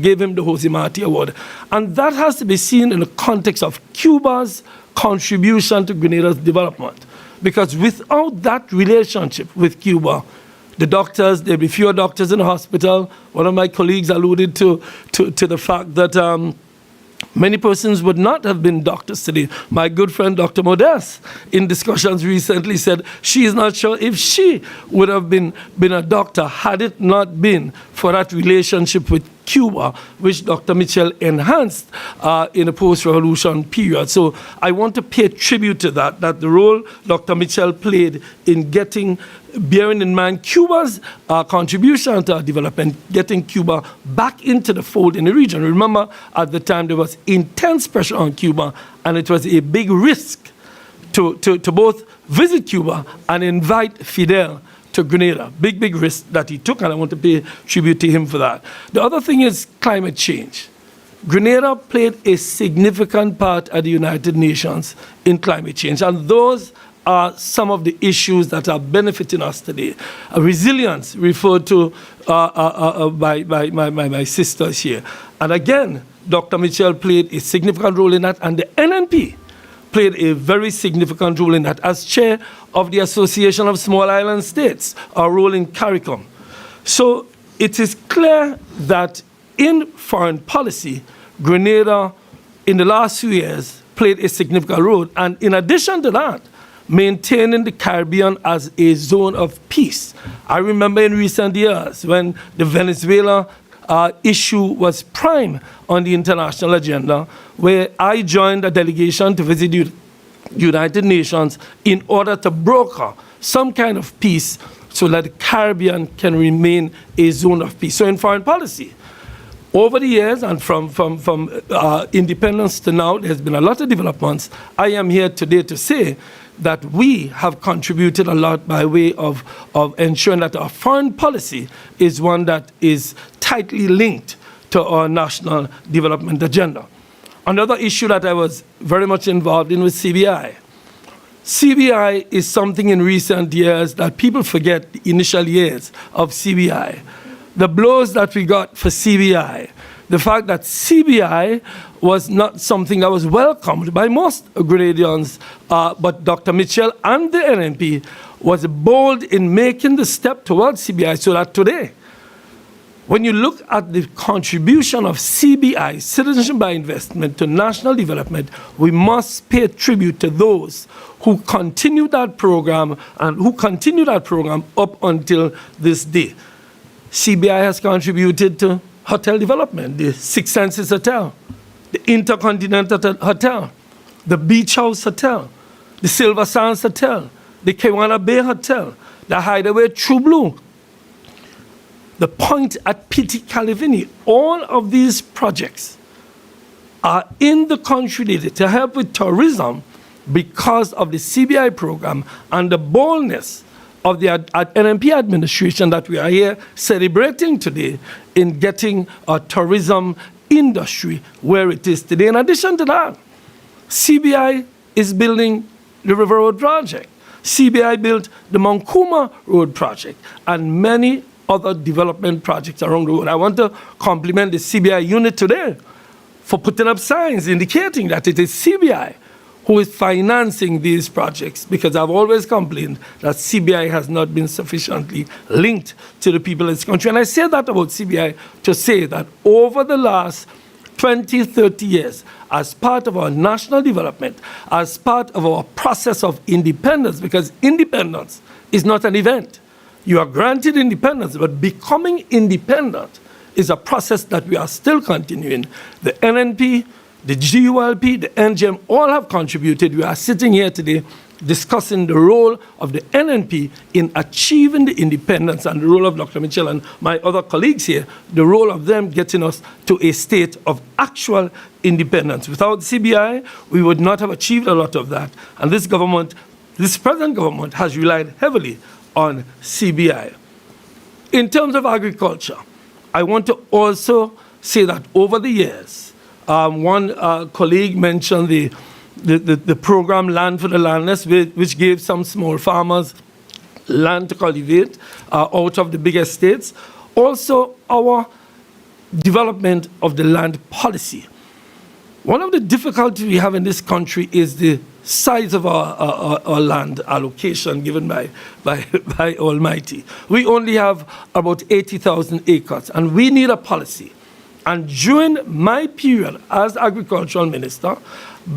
gave him the Jose Marti Award. And that has to be seen in the context of Cuba's contribution to Grenada's development. Because without that relationship with Cuba, the doctors, there'd be fewer doctors in the hospital. One of my colleagues alluded to the fact that many persons would not have been doctors today. My good friend, Dr. Modest, in discussions recently said she is not sure if she would have been a doctor had it not been for that relationship with Cuba, which Dr. Mitchell enhanced in a post-revolution period. So I want to pay tribute to that the role Dr. Mitchell played in bearing in mind Cuba's contribution to our development, getting Cuba back into the fold in the region. Remember, at the time, there was intense pressure on Cuba, and it was a big risk to both visit Cuba and invite Fidel to Grenada. Big risk that he took, and I want to pay tribute to him for that. The other thing is climate change. Grenada played a significant part at the United Nations in climate change, and those are some of the issues that are benefiting us today. Resilience, referred to by my sisters here. And again, Dr. Mitchell played a significant role in that, and the NNP played a very significant role in that. As chair of the Association of Small Island States, our role in CARICOM. So it is clear that in foreign policy, Grenada, in the last few years, played a significant role. And in addition to that, maintaining the Caribbean as a zone of peace. I remember in recent years when the Venezuela issue was prime on the international agenda, where I joined a delegation to visit the United Nations in order to broker some kind of peace so that the Caribbean can remain a zone of peace. So in foreign policy, over the years and from independence to now, there's been a lot of developments. I am here today to say that we have contributed a lot by way of ensuring that our foreign policy is one that is tightly linked to our national development agenda. Another issue that I was very much involved in was CBI. CBI is something in recent years that people forget the initial years of CBI. The blows that we got for CBI the fact that CBI was not something that was welcomed by most Grenadians, but Dr. Mitchell and the NNP was bold in making the step towards CBI, so that today, when you look at the contribution of CBI, Citizenship by Investment, to national development, we must pay tribute to those who continue that program and who continue that program up until this day. CBI has contributed to hotel development, the Six Senses Hotel, the Intercontinental Hotel, the Beach House Hotel, the Silver Sands Hotel, the Kewana Bay Hotel, the Hideaway True Blue, the Point at Petit Calavini. All of these projects are in the country today to help with tourism because of the CBI program and the boldness of the NNP administration that we are here celebrating today in getting a tourism industry where it is today. In addition to that, CBI is building the River Road project. CBI built the Mount Kuma Road project and many other development projects around the world. I want to compliment the CBI unit today for putting up signs indicating that it is CBI who is financing these projects, because I've always complained that CBI has not been sufficiently linked to the people of this country. And I say that about CBI to say that over the last 20, 30 years, as part of our national development, as part of our process of independence, because independence is not an event. You are granted independence, but becoming independent is a process that we are still continuing. The NNP, the GULP, the NGM, all have contributed. We are sitting here today discussing the role of the NNP in achieving the independence, and the role of Dr. Mitchell and my other colleagues here, the role of them getting us to a state of actual independence. Without CBI, we would not have achieved a lot of that. And this government, this present government, has relied heavily on CBI. In terms of agriculture, I want to also say that over the years, one colleague mentioned the program Land for the Landless, which gave some small farmers land to cultivate out of the big estates. Also, our development of the land policy. One of the difficulties we have in this country is the size of our land allocation given by Almighty. We only have about 80,000 acres, and we need a policy. And during my period as agricultural minister,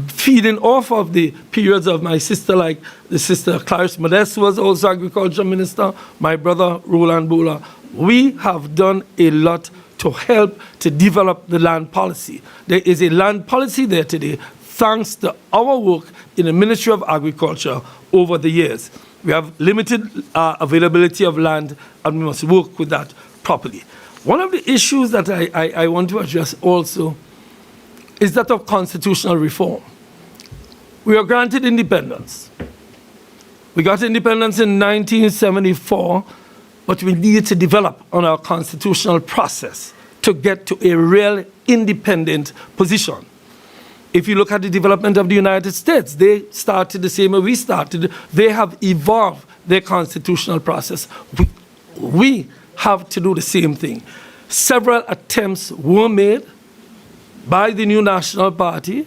feeding off of the periods of my sister, like the sister Clarice Modeste was also agriculture minister, my brother Roland Bula, we have done a lot to help to develop the land policy. There is a land policy there today, thanks to our work in the Ministry of Agriculture over the years. We have limited availability of land, and we must work with that properly. One of the issues that I want to address also is that of constitutional reform. We are granted independence. We got independence in 1974, but we needed to develop on our constitutional process to get to a real independent position. If you look at the development of the United States, they started the same way we started. They have evolved their constitutional process. We have to do the same thing. Several attempts were made by the new National Party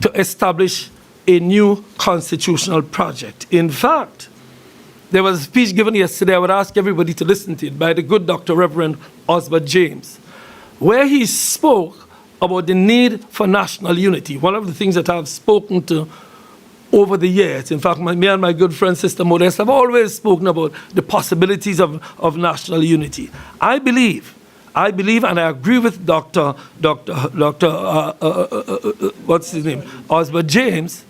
to establish a new constitutional project. In fact, there was a speech given yesterday, I would ask everybody to listen to it, by the good Dr. Reverend Osbert James, where he spoke about the need for national unity. One of the things that I've spoken to over the years, in fact, me and my good friend Sister Modeste have always spoken about the possibilities of national unity. I believe, and I agree with what's his name, Osbert James,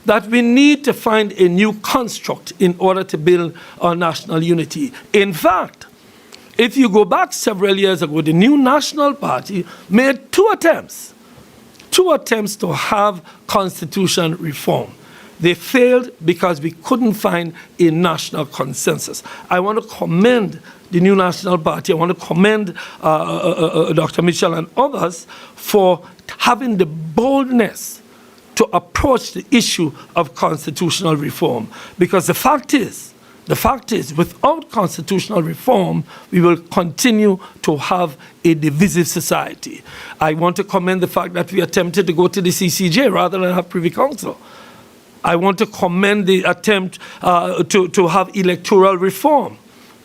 that we need to find a new construct in order to build our national unity. In fact, if you go back several years ago, the new National Party made two attempts to have constitution reform. They failed because we couldn't find a national consensus. I want to commend the new National Party. I want to commend Dr. Mitchell and others for having the boldness to approach the issue of constitutional reform. Because the fact is The fact is, without constitutional reform, we will continue to have a divisive society. I want to commend the fact that we attempted to go to the CCJ rather than have Privy Council. I want to commend the attempt to have electoral reform.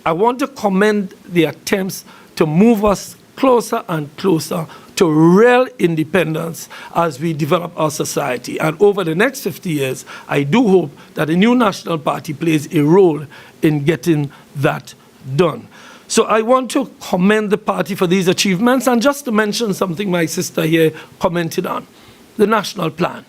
I want to commend the attempts to move us closer and closer to real independence as we develop our society. And over the next 50 years, I do hope that the new National Party plays a role in getting that done. So I want to commend the party for these achievements, and just to mention something my sister here commented on, the national plan.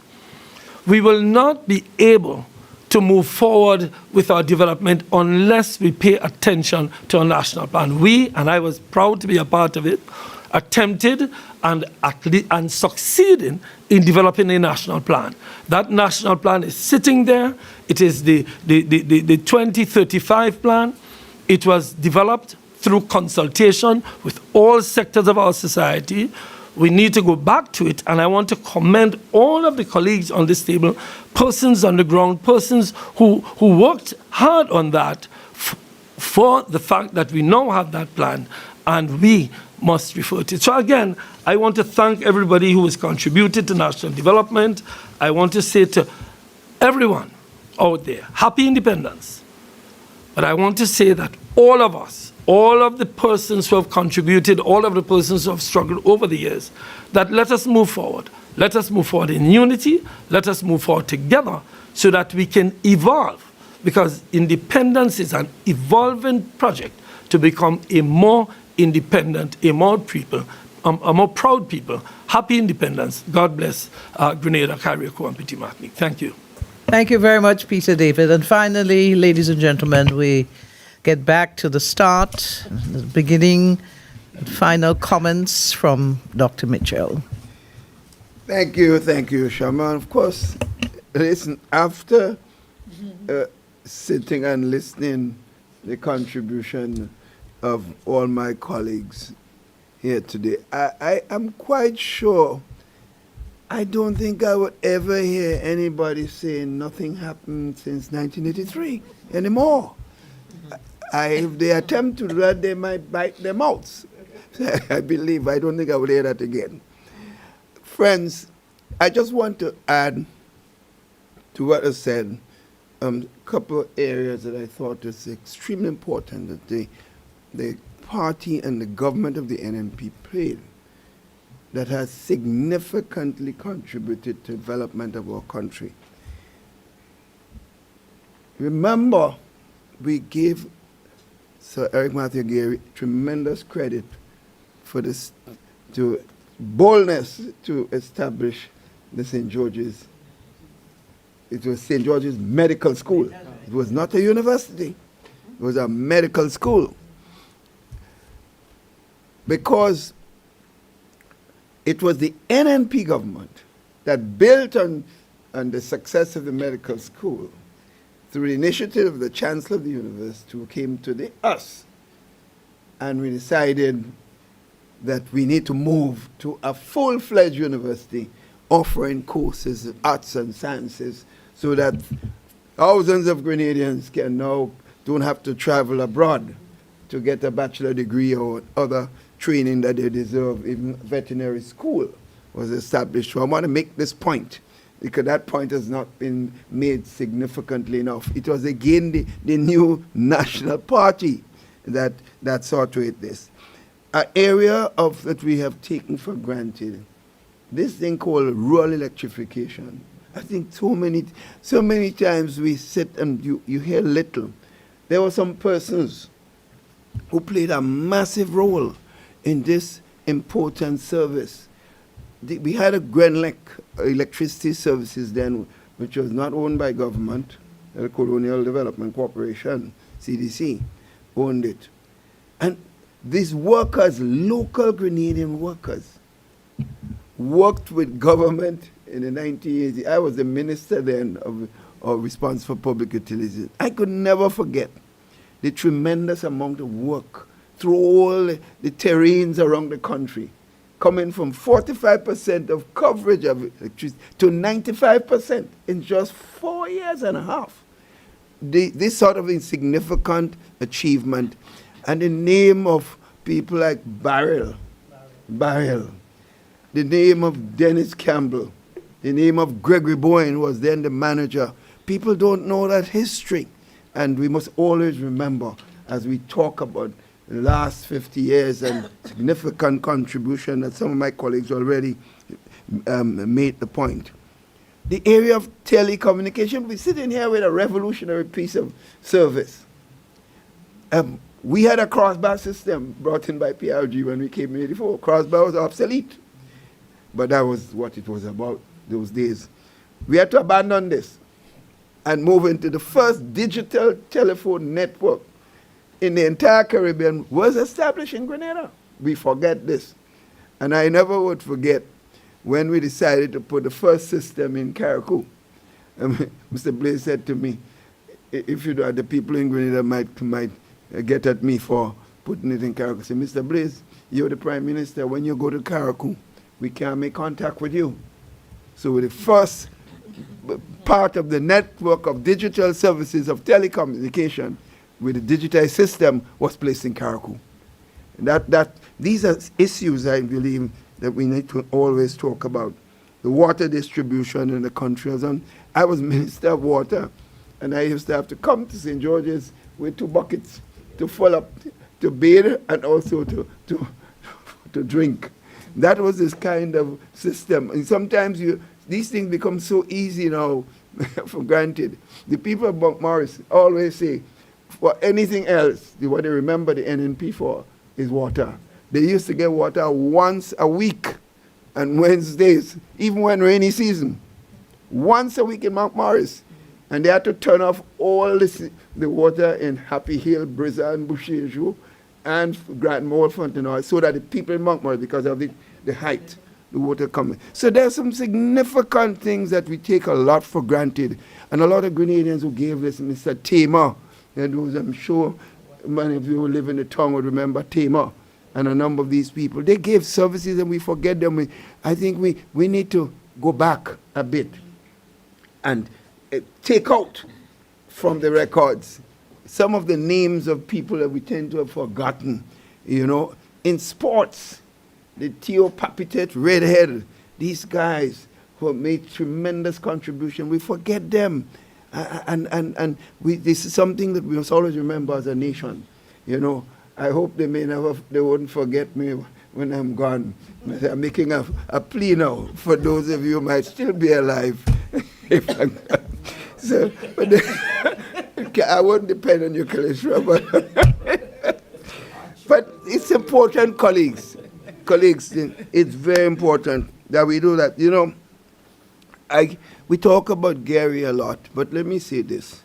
We will not be able to move forward with our development unless we pay attention to our national plan. We, and I was proud to be a part of it, attempted and succeeding in developing a national plan. That national plan is sitting there. It is the 2035 plan. It was developed through consultation with all sectors of our society. We need to go back to it, and I want to commend all of the colleagues on this table, persons on the ground, persons who worked hard on that for the fact that we now have that plan, and we must refer to it. So again, I want to thank everybody who has contributed to national development. I want to say to everyone out there, happy independence. But I want to say that all of us, all of the persons who have contributed, all of the persons who have struggled over the years, that let us move forward. Let us move forward in unity. Let us move forward together so that we can evolve. Because independence is an evolving project to become a more independent, a more proud people. Happy independence. God bless Grenada, Carriacou, and Petit Martinique. Thank you. Thank you very much, Peter David. And finally, ladies and gentlemen, we get back to the start, the beginning, final comments from Dr. Mitchell. Thank you, Shaman. Of course, listen, after sitting and listening the contribution of all my colleagues here today, I am quite sure I don't think I would ever hear anybody saying nothing happened since 1983 anymore. If they attempt to do that, they might bite their mouths. I don't think I will hear that again. Friends, I just want to add to what I said, a couple of areas that I thought was extremely important that the party and the government of the NNP played that has significantly contributed to the development of our country. Remember, we gave Sir Eric Matthew Gary tremendous credit for this boldness to establish the St. George's. It was St. George's Medical School. It was not a university. It was a medical school. Because it was the NNP government that built on the success of the medical school through the initiative of the Chancellor of the University, who came to us, and we decided that we need to move to a full-fledged university offering courses of arts and sciences so that thousands of Grenadians don't have to travel abroad to get a bachelor degree or other training that they deserve. Even veterinary school was established. So I want to make this point, because that point has not been made significantly enough. It was again the new national party that saw to it this. An area that we have taken for granted, this thing called rural electrification. I think so many times we sit and you hear little. There were some persons who played a massive role in this important service. We had a Grenlec electricity services then, which was not owned by government. The Colonial Development Corporation, CDC, owned it. And these workers, local Grenadian workers, worked with government in the 1980s. I was the minister then of response for public utilities. I could never forget the tremendous amount of work through all the terrains around the country, coming from 45% of coverage of electricity to 95% in just 4 years and a half. this sort of insignificant achievement, and the name of people like Barrel, the name of Dennis Campbell, the name of Gregory Bowen, who was then the manager. People don't know that history. And we must always remember, as we talk about the last 50 years and significant contribution that some of my colleagues already made the point. The area of telecommunication, we're sitting here with a revolutionary piece of service. We had a crossbar system brought in by PRG when we came in 84. Crossbar was obsolete. But that was what it was about those days. We had to abandon this and move into the first digital telephone network in the entire Caribbean was established in Grenada. We forget this. And I never would forget when we decided to put the first system in Carriacou. Mr. Blaze said to me, if you do, the people in Grenada might get at me for putting it in Carriacou. I said, Mr. Blaze, you're the Prime Minister. When you go to Carriacou, we can't make contact with you. So with the first part of the network of digital services of telecommunication with the digitized system was placed in Carriacou. These are issues, I believe, that we need to always talk about. The water distribution in the country. I was Minister of Water, and I used to have to come to St. George's with 2 buckets to fill up, to bathe and also to drink. That was this kind of system. And sometimes these things become so easy now, for granted. The people of Montmorris always say, for anything else, what they remember the NNP for is water. They used to get water once a week, and Wednesdays, even when rainy season, once a week in Montmorris. And they had to turn off all the water in Happy Hill, Brizza, and Boucherjou, and Grand Mole, Fontenoy, so that the people in Montmorris, because of the height, the water coming. So there's some significant things that we take a lot for granted. And a lot of Grenadians who gave this, Mr. Tamer, and those I'm sure many of you who live in the town would remember Tamer, and a number of these people. They gave services and we forget them. I think we need to go back a bit and take out from the records some of the names of people that we tend to have forgotten. You know, in sports, the Theo Papitet, Redhead, these guys who have made tremendous contribution, we forget them. This is something that we must always remember as a nation. You know, I hope they won't forget me when I'm gone. I'm making a plea now for those of you who might still be alive. If I'm gone. So, I won't depend on you, Kalishra, but it's important, colleagues, it's very important that we do that. You know, we talk about Gary a lot, but let me say this.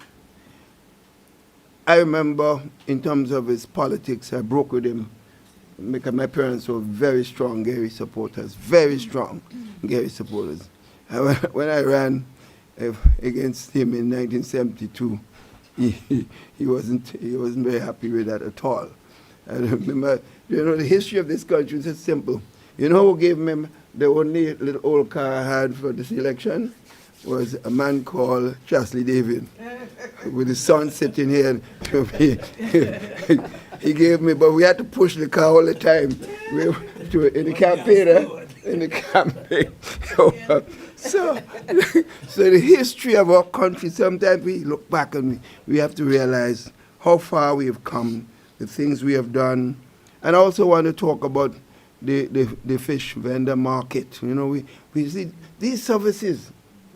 I remember in terms of his politics, I broke with him because my parents were very strong Gary supporters, very strong Gary supporters. When I ran against him in 1972, he wasn't very happy with that at all. I remember, you know, the history of this country is just simple. You know who gave him the only little old car I had for this election? Was a man called Chesley David, with his son sitting here. He gave me, but we had to push the car all the time in the campaign. So the history of our country, sometimes we look back and we have to realize how far we have come, the things we have done. And I also want to talk about the fish vendor market. You know, we see these services,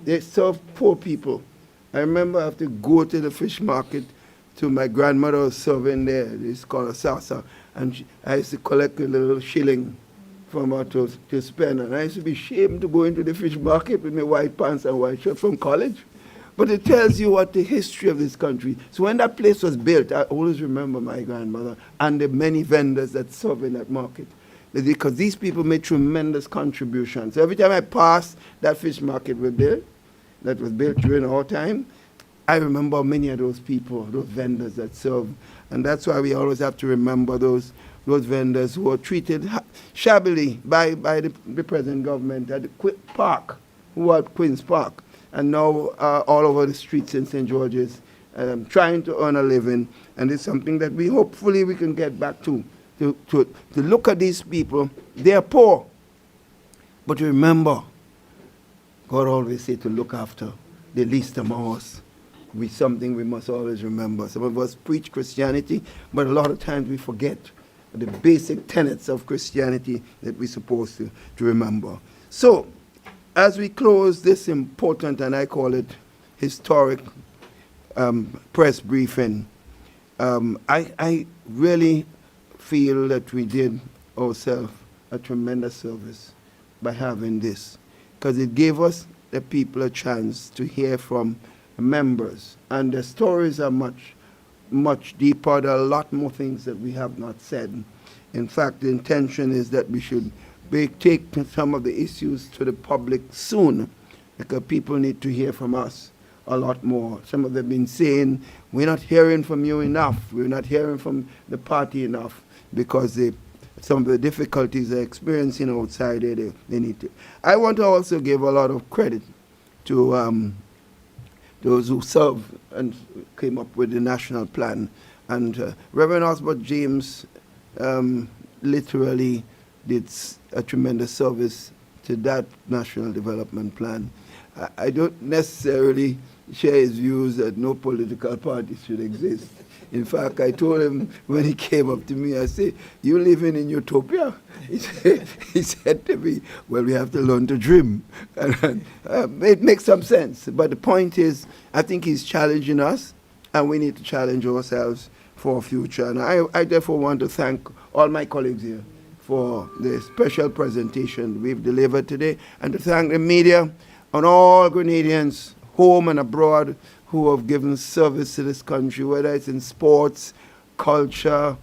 they serve poor people. I remember I have to go to the fish market to my grandmother was serving there. It's called a salsa. And I used to collect a little shilling from her to spend. And I used to be ashamed to go into the fish market with my white pants and white shirt from college. But it tells you what the history of this country. So when that place was built, I always remember my grandmother and the many vendors that serve in that market. Because these people made tremendous contributions. So every time I passed that fish market that was built during our time, I remember many of those people, those vendors that serve. And that's why we always have to remember those vendors who were treated shabbily by the present government at the Park, who were at Queen's Park, and now all over the streets in St. George's trying to earn a living, and it's something that we hopefully we can get back to look at these people. They are poor, but remember, God always said to look after the least among us. Something we must always remember. Some of us preach Christianity, but a lot of times we forget the basic tenets of Christianity that we're supposed to remember. So, as we close this important, and I call it historic, press briefing, I really feel that we did ourselves a tremendous service by having this, because it gave us, the people, a chance to hear from members, and the stories are much deeper. There are a lot more things that we have not said. In fact, the intention is that we should take some of the issues to the public soon, because people need to hear from us a lot more. Some of them have been saying, we're not hearing from you enough, we're not hearing from the party enough, because some of the difficulties they're experiencing outside there, they need to. I want to also give a lot of credit to those who served and came up with the national plan. And Reverend Osbert James literally did a tremendous service to that national development plan. I don't necessarily share his views that no political party should exist. In fact, I told him when he came up to me, I said, "You living in utopia?" He said to me, "Well, we have to learn to dream." And, it makes some sense. But the point is, I think he's challenging us, and we need to challenge ourselves for our future. And I therefore want to thank all my colleagues here for the special presentation we've delivered today, and to thank the media and all Grenadians, home and abroad, who have given service to this country, whether it's in sports, culture,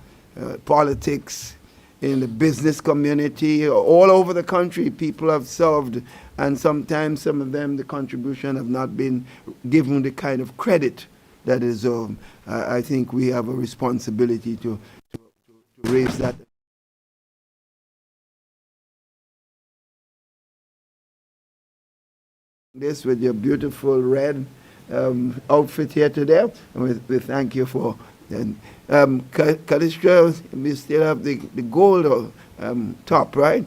politics, in the business community, all over the country. People have served, and sometimes some of them, the contribution have not been given the kind of credit that is owed. I think we have a responsibility to raise that. This with your beautiful red outfit here today, and we thank you for. Callistra, we still have the gold top, right?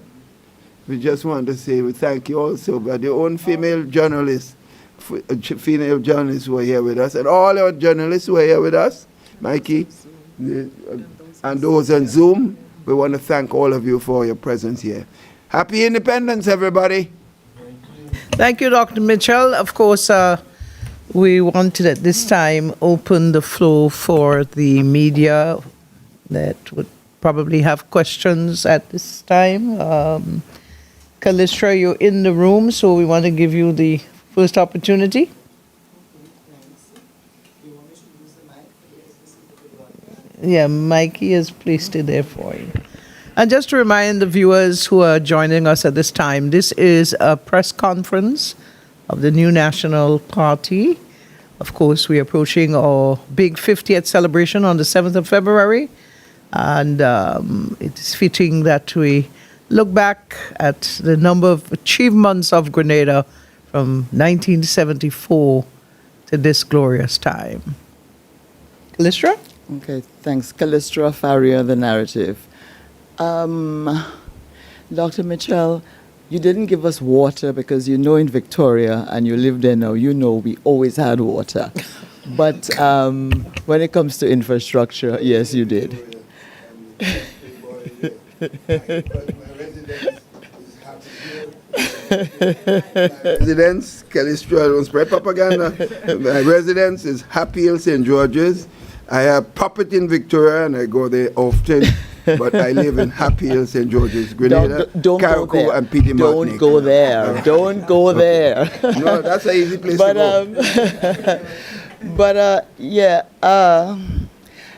We just want to say we thank you also, but the own female journalists, female journalists who are here with us, and all our journalists who are here with us, Mikey, and those on Zoom. We want to thank all of you for your presence here. Happy Independence, everybody. Thank you, Dr. Mitchell. Of course, we wanted at this time open the floor for the media that would probably have questions at this time. Callistra, you're in the room, so we want to give you the first opportunity. Yeah, Mikey has placed it there for you. And just to remind the viewers who are joining us at this time, this is a press conference of the new National Party. Of course, we're approaching our big 50th celebration on the 7th of February. And it is fitting that we look back at the number of achievements of Grenada from 1974 to this glorious time. Callistra? Okay, thanks. Callistra Farrier, The Narrative. Dr. Mitchell, you didn't give us water because you know in Victoria, and you live there now, you know we always had water. But when it comes to infrastructure, yes, you did. Residence, Callistra, don't spread propaganda. My residence is Happy Hill, St. George's. I have property in Victoria, and I go there often. But I live in Happy Hill, St. George's, Grenada, Carriacou, and Petite Martinique. Don't go there. Don't go there. No, that's an easy place to go.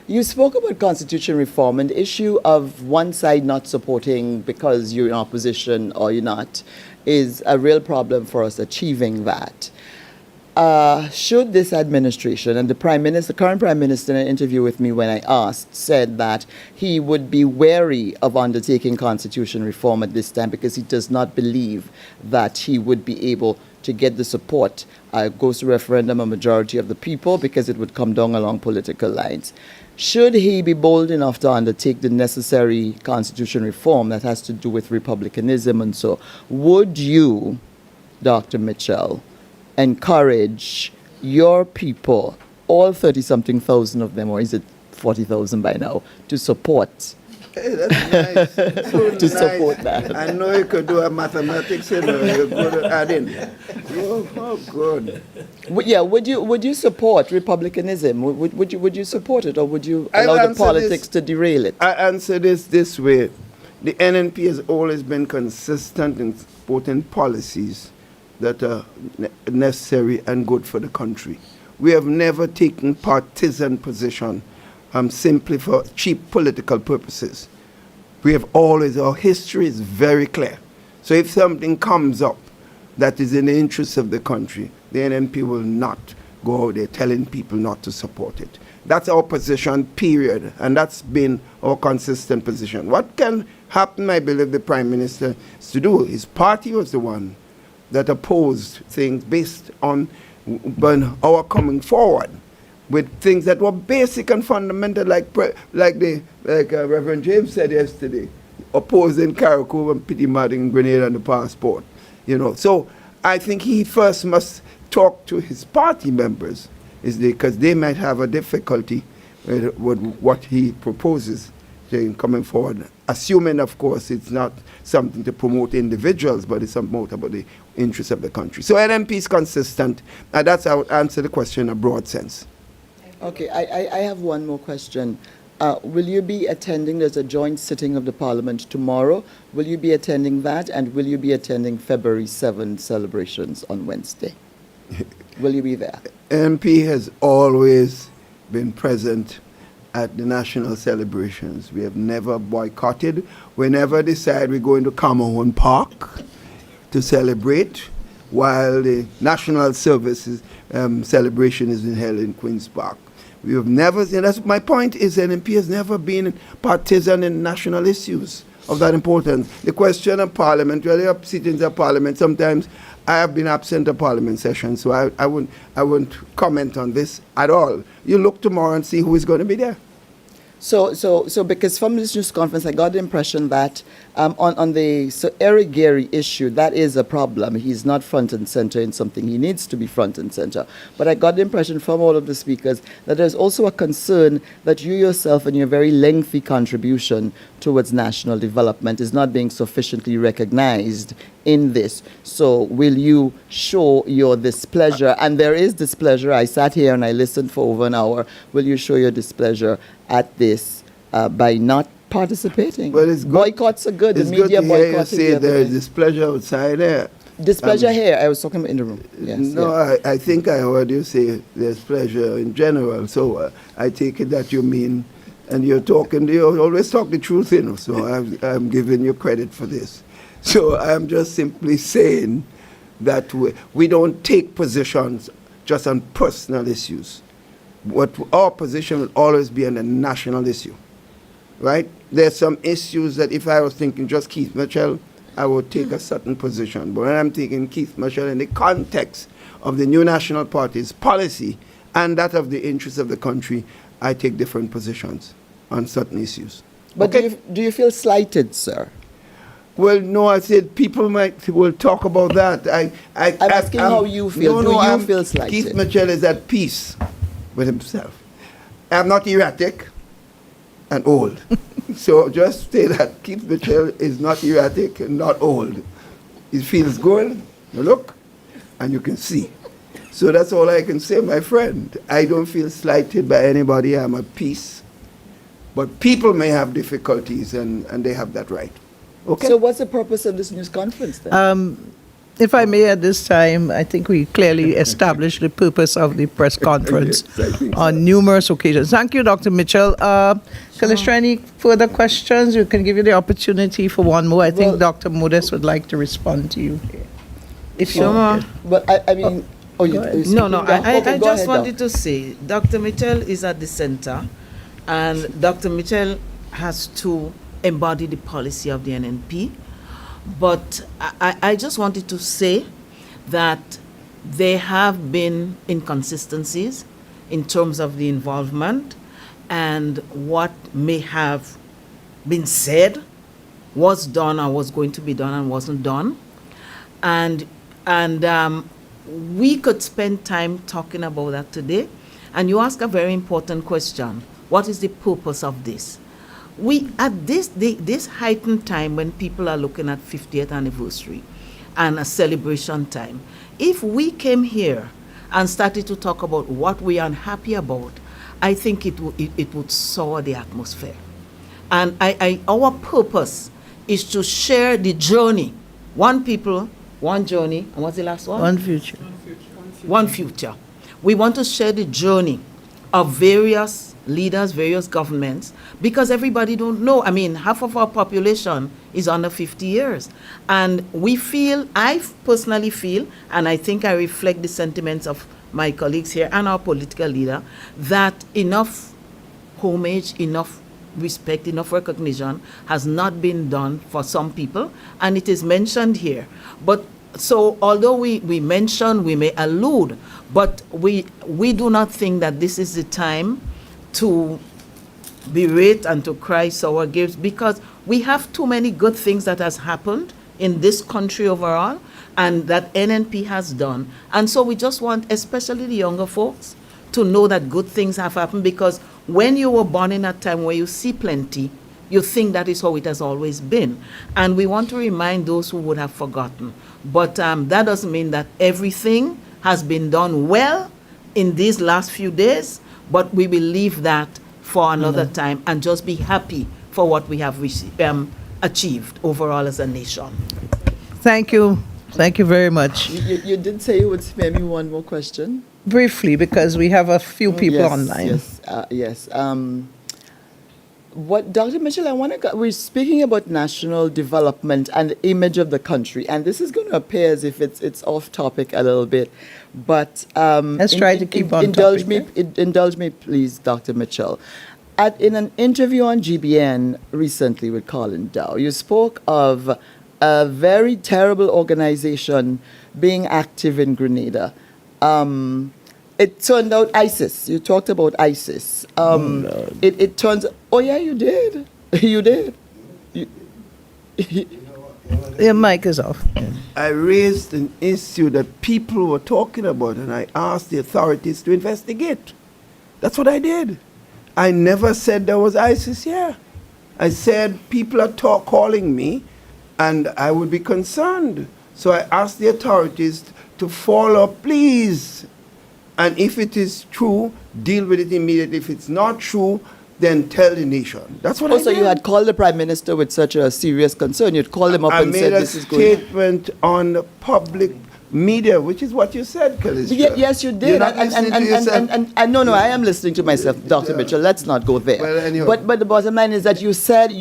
You spoke about constitution reform, and the issue of one side not supporting because you're in opposition or you're not is a real problem for us achieving that. should this administration and the current prime minister, in an interview with me when I asked, said that he would be wary of undertaking constitution reform at this time because he does not believe that he would be able to get the support, goes to referendum, a majority of the people, because it would come down along political lines. Should he be bold enough to undertake the necessary constitution reform that has to do with republicanism and so, would you, Dr. Mitchell, encourage your people, all 30-something thousand of them, or is it 40,000 by now, to support? Hey, that's nice. So To support that. I know you could do a mathematics, you're good at adding. Oh, good. Would you support republicanism? Would you support it, or would you I'll allow the answer politics this- to derail it? I answer this way. The NNP has always been consistent in supporting policies that are necessary and good for the country. We have never taken partisan position simply for cheap political purposes. We have always, our history is very clear. So if something comes up that is in the interest of the country, the NNP will not go out there telling people not to support it. That's our position, period. And that's been our consistent position. What can happen, I believe, the Prime Minister is to do. His party was the one that opposed things based on our coming forward with things that were basic and fundamental, like Reverend James said yesterday, opposing Carriacou and Pitimat and Grenada and the passport. So I think he first must talk to his party members, because they might have a difficulty with what he proposes coming forward, assuming, of course, it's not something to promote individuals, but it's something about the interests of the country. So NNP is consistent, and that's how I would answer the question in a broad sense. Okay, I have one more question. Will you be attending, there's a joint sitting of the Parliament tomorrow. Will you be attending that, and will you be attending February 7 celebrations on Wednesday? Will you be there? NNP has always been present at the national celebrations. We have never boycotted. We never decide we're going to Cameroon Park to celebrate, while the national services celebration is held in Queen's Park. We have never, and that's my point, is NNP has never been partisan in national issues of that importance. The question of Parliament, well, there are sittings of Parliament. Sometimes I have been absent of Parliament sessions, so I wouldn't comment on this at all. You look tomorrow and see who is going to be there. So because from this news conference, I got the impression that on the Eric Gary issue, that is a problem. He's not front and center in something. He needs to be front and center. But I got the impression from all of the speakers that there's also a concern that you yourself and your very lengthy contribution towards national development is not being sufficiently recognized in this. So will you show your displeasure? And there is displeasure. I sat here and I listened for over an hour. Will you show your displeasure at this by not participating? Well, it's good. Boycotts are good. It's The good media to hear you boycotting say the other there is way. displeasure outside there. Displeasure here. I was talking about in the room. Yes. No, yeah. I think I heard you say there's pleasure in general. So I take it that you mean, and you always talk the truth, so I'm giving you credit for this. So I'm just simply saying that we don't take positions just on personal issues. What our position will always be on a national issue, right? There's some issues that if I was thinking just Keith Mitchell, I would take a certain position. But when I'm taking Keith Mitchell in the context of the new National Party's policy and that of the interests of the country, I take different positions on certain issues. But Okay? do you feel slighted, sir? Well, no, I said people will talk about that. I'm asking how you feel. Do you feel slighted? Keith Mitchell is at peace with himself. I'm not erratic and old. So just say that Keith Mitchell is not erratic and not old. He feels good, you look, and you can see. So that's all I can say, my friend. I don't feel slighted by anybody. I'm at peace. But people may have difficulties, and they have that right. Okay? So what's the purpose of this news conference then? If I may, at this time, I think we clearly established the purpose of the press conference Yes, I think so. on numerous occasions. Thank you, Dr. Mitchell. Kalistra, any further questions? We can give you the opportunity for one more. I think Well- Dr. Modest would like to respond to you. If you Sure. But I mean, Oh, you, ahead. you're No, speaking no, down. I Okay, go just ahead, wanted Doc. to say Dr. Mitchell is at the center, and Dr. Mitchell has to embody the policy of the NNP. But I just wanted to say that there have been inconsistencies in terms of the involvement and what may have been said, was done or was going to be done and wasn't done. And we could spend time talking about that today. And you ask a very important question. What is the purpose of this? We, at this heightened time when people are looking at 50th anniversary and a celebration time, if we came here and started to talk about what we are unhappy about, I think it would sour the atmosphere. And our purpose is to share the journey. One people, one journey, and what's the last one? One future. One future. We want to share the journey of various leaders, various governments, because everybody don't know. I mean, half of our population is under 50 years. And we feel, I personally feel, and I think I reflect the sentiments of my colleagues here and our political leader, that enough homage, enough respect, enough recognition has not been done for some people, and it is mentioned here. But so although we mention, we may allude, but we do not think that this is the time to berate and to cry sour grapes, because we have too many good things that has happened in this country overall and that NNP has done. And so we just want, especially the younger folks, to know that good things have happened, because when you were born in a time where you see plenty, you think that is how it has always been. And we want to remind those who would have forgotten. But that doesn't mean that everything has been done well in these last few days, but we will leave that for another time and just be happy for what we have achieved overall as a nation. Thank you. Thank you very much. You did say you would spare me one more question. Briefly, because we have a few people Yes, online. Yes. What, Dr. Mitchell, we're speaking about national development and the image of the country, and this is going to appear as if it's off topic a little bit, but Let's try to keep on indulge topic, indulge me, please, Dr. Mitchell. In an interview on GBN recently with Colin Dow, you spoke of a very terrible organization being active in Grenada. It turned out ISIS. You talked about ISIS. It turns. Oh yeah, you did. You did. Your mic is off. I raised an issue that people were talking about, and I asked the authorities to investigate. That's what I did. I never said there was ISIS here. I said people are calling me, and I would be concerned. So I asked the authorities to follow up, please. And if it is true, deal with it immediately. If it's not true, then tell the nation. That's what I did. Also, you had called the Prime Minister with such a serious concern. You'd called him up I and made said a this is going. statement on the public media, which is what you said, Calista. Yes, you did. You're not listening to yourself. And no, I am listening to myself, Dr. Mitchell. Let's not go there. Well, anyway. But the bottom line is that you said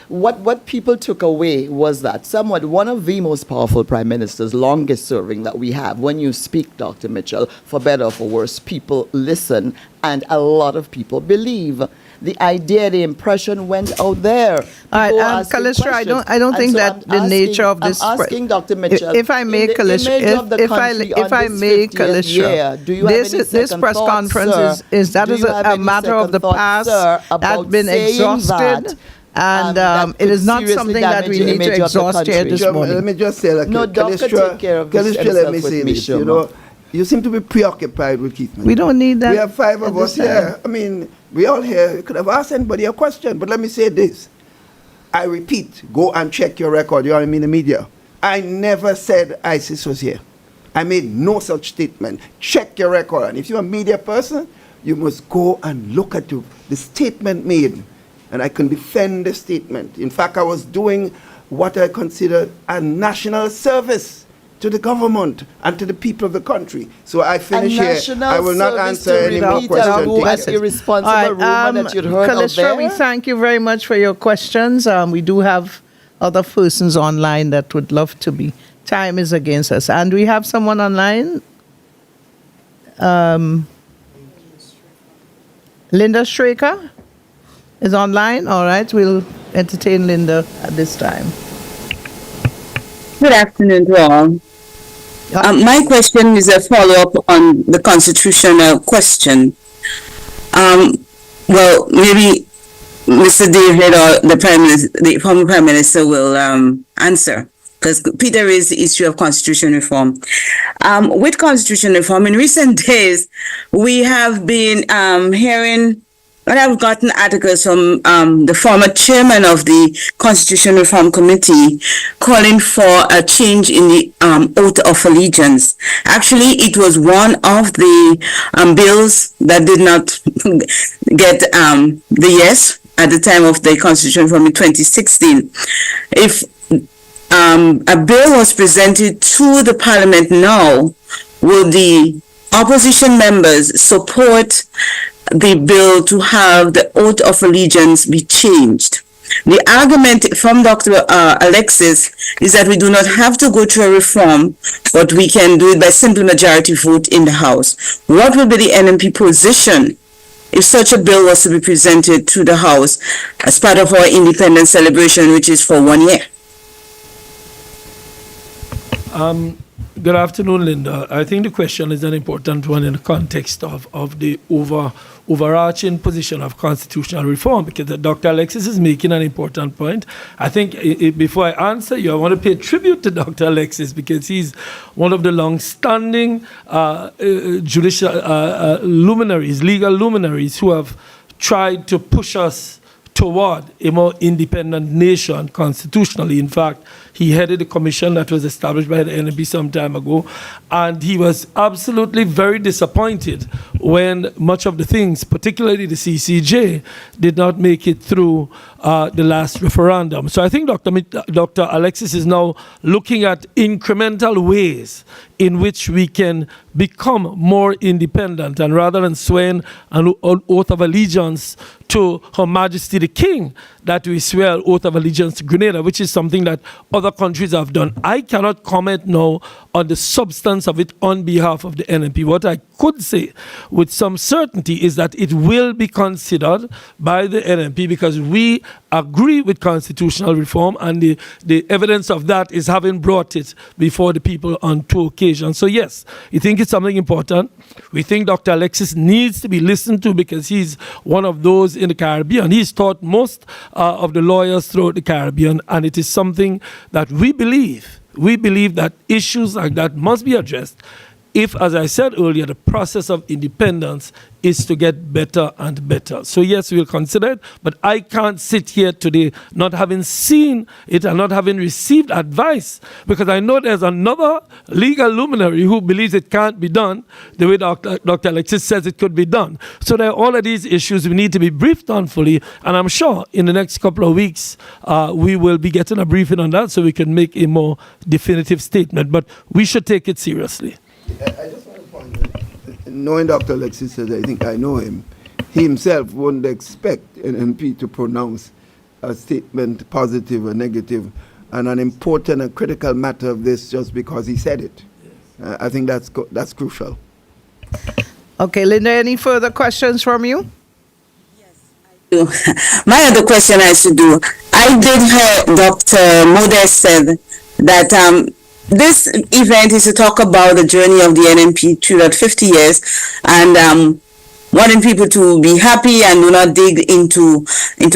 what people took away was that one of the most powerful prime ministers, longest serving that we have. When you speak, Dr. Mitchell, for better or for worse, people listen, and a lot of people believe. The idea, the impression went out there. All right, People asking Calista, I don't questions. think And so that I'm the asking- nature of this. I'm asking Dr. Mitchell. If I may, in the Calista, image of the country if on I this may, 50th Calista, year, do you have this any this second press thoughts, conference sir? is Do you have a any matter of second the thoughts, past sir, that's about been saying exhausted. that, And that it is could not seriously something that damage we the need to image of the exhaust here country? this Let morning. me just say, like, No, Doc could Calista, take care of Calista, himself let me with say me, this. Shoma. You know, you seem to be preoccupied with Keith. We don't need that. We have five of at us this time. here. I mean, we all here. You could have asked anybody a question, but let me say this. I repeat, go and check your record. You are in the media. I never said ISIS was here. I made no such statement. Check your record. And if you're a media person, you must go and look at the statement made. And I can defend the statement. In fact, I was doing what I consider a national service to the government and to the people of the country. So I finish here. I will not answer any more questions. As irresponsible rumor that you'd heard out Calista, we there. thank you very much for your questions. We do have other persons online that would love to be. Time is against us. And we have someone online. Linda Straker is online. All right, we'll entertain Linda at this time. Good afternoon to all. My question is a follow-up on the constitutional question. Well, maybe Mr. David or the former Prime Minister will answer, because Peter raised the issue of constitution reform. With constitution reform, in recent days, we have been hearing, and I've gotten articles from the former chairman of the Constitution Reform Committee calling for a change in the oath of allegiance. Actually, it was one of the bills that did not get the yes at the time of the Constitution Reform in 2016. If a bill was presented to the Parliament now, will the opposition members support the bill to have the oath of allegiance be changed? The argument from Dr. Alexis is that we do not have to go through a reform, but we can do it by simple majority vote in the House. What will be the NMP position if such a bill was to be presented to the House as part of our independence celebration, which is for 1 year? Good afternoon, Linda. I think the question is an important one in the context of the overarching position of constitutional reform, because Dr. Alexis is making an important point. I think before I answer you, I want to pay tribute to Dr. Alexis, because he's one of the long-standing judicial luminaries, legal luminaries, who have tried to push us toward a more independent nation constitutionally. In fact, he headed a commission that was established by the NMP some time ago, and he was absolutely very disappointed when much of the things, particularly the CCJ, did not make it through the last referendum. So I think Dr. Alexis is now looking at incremental ways in which we can become more independent, and rather than swearing an oath of allegiance to Her Majesty the King, that we swear an oath of allegiance to Grenada, which is something that other countries have done. I cannot comment now on the substance of it on behalf of the NMP. What I could say with some certainty is that it will be considered by the NMP, because we agree with constitutional reform, and the evidence of that is having brought it before the people on 2 occasions. So yes, we think it's something important. We think Dr. Alexis needs to be listened to, because he's one of those in the Caribbean. He's taught most of the lawyers throughout the Caribbean, and it is something that we believe that issues like that must be addressed if, as I said earlier, the process of independence is to get better and better. So yes, we'll consider it, but I can't sit here today not having seen it and not having received advice, because I know there's another legal luminary who believes it can't be done the way Dr. Alexis says it could be done. So there are all of these issues we need to be briefed on fully, and I'm sure in the next couple of weeks we will be getting a briefing on that so we can make a more definitive statement, but we should take it seriously. I just want to point out, knowing Dr. Alexis, I think I know him, he himself wouldn't expect an MP to pronounce a statement, positive or negative, on an important and critical matter of this just because he said it. I think that's crucial. Okay, Linda, any further questions from you? My other question I should do, I did hear Dr. Modest said that this event is to talk about the journey of the NMP through that 50 years, and wanting people to be happy and do not dig into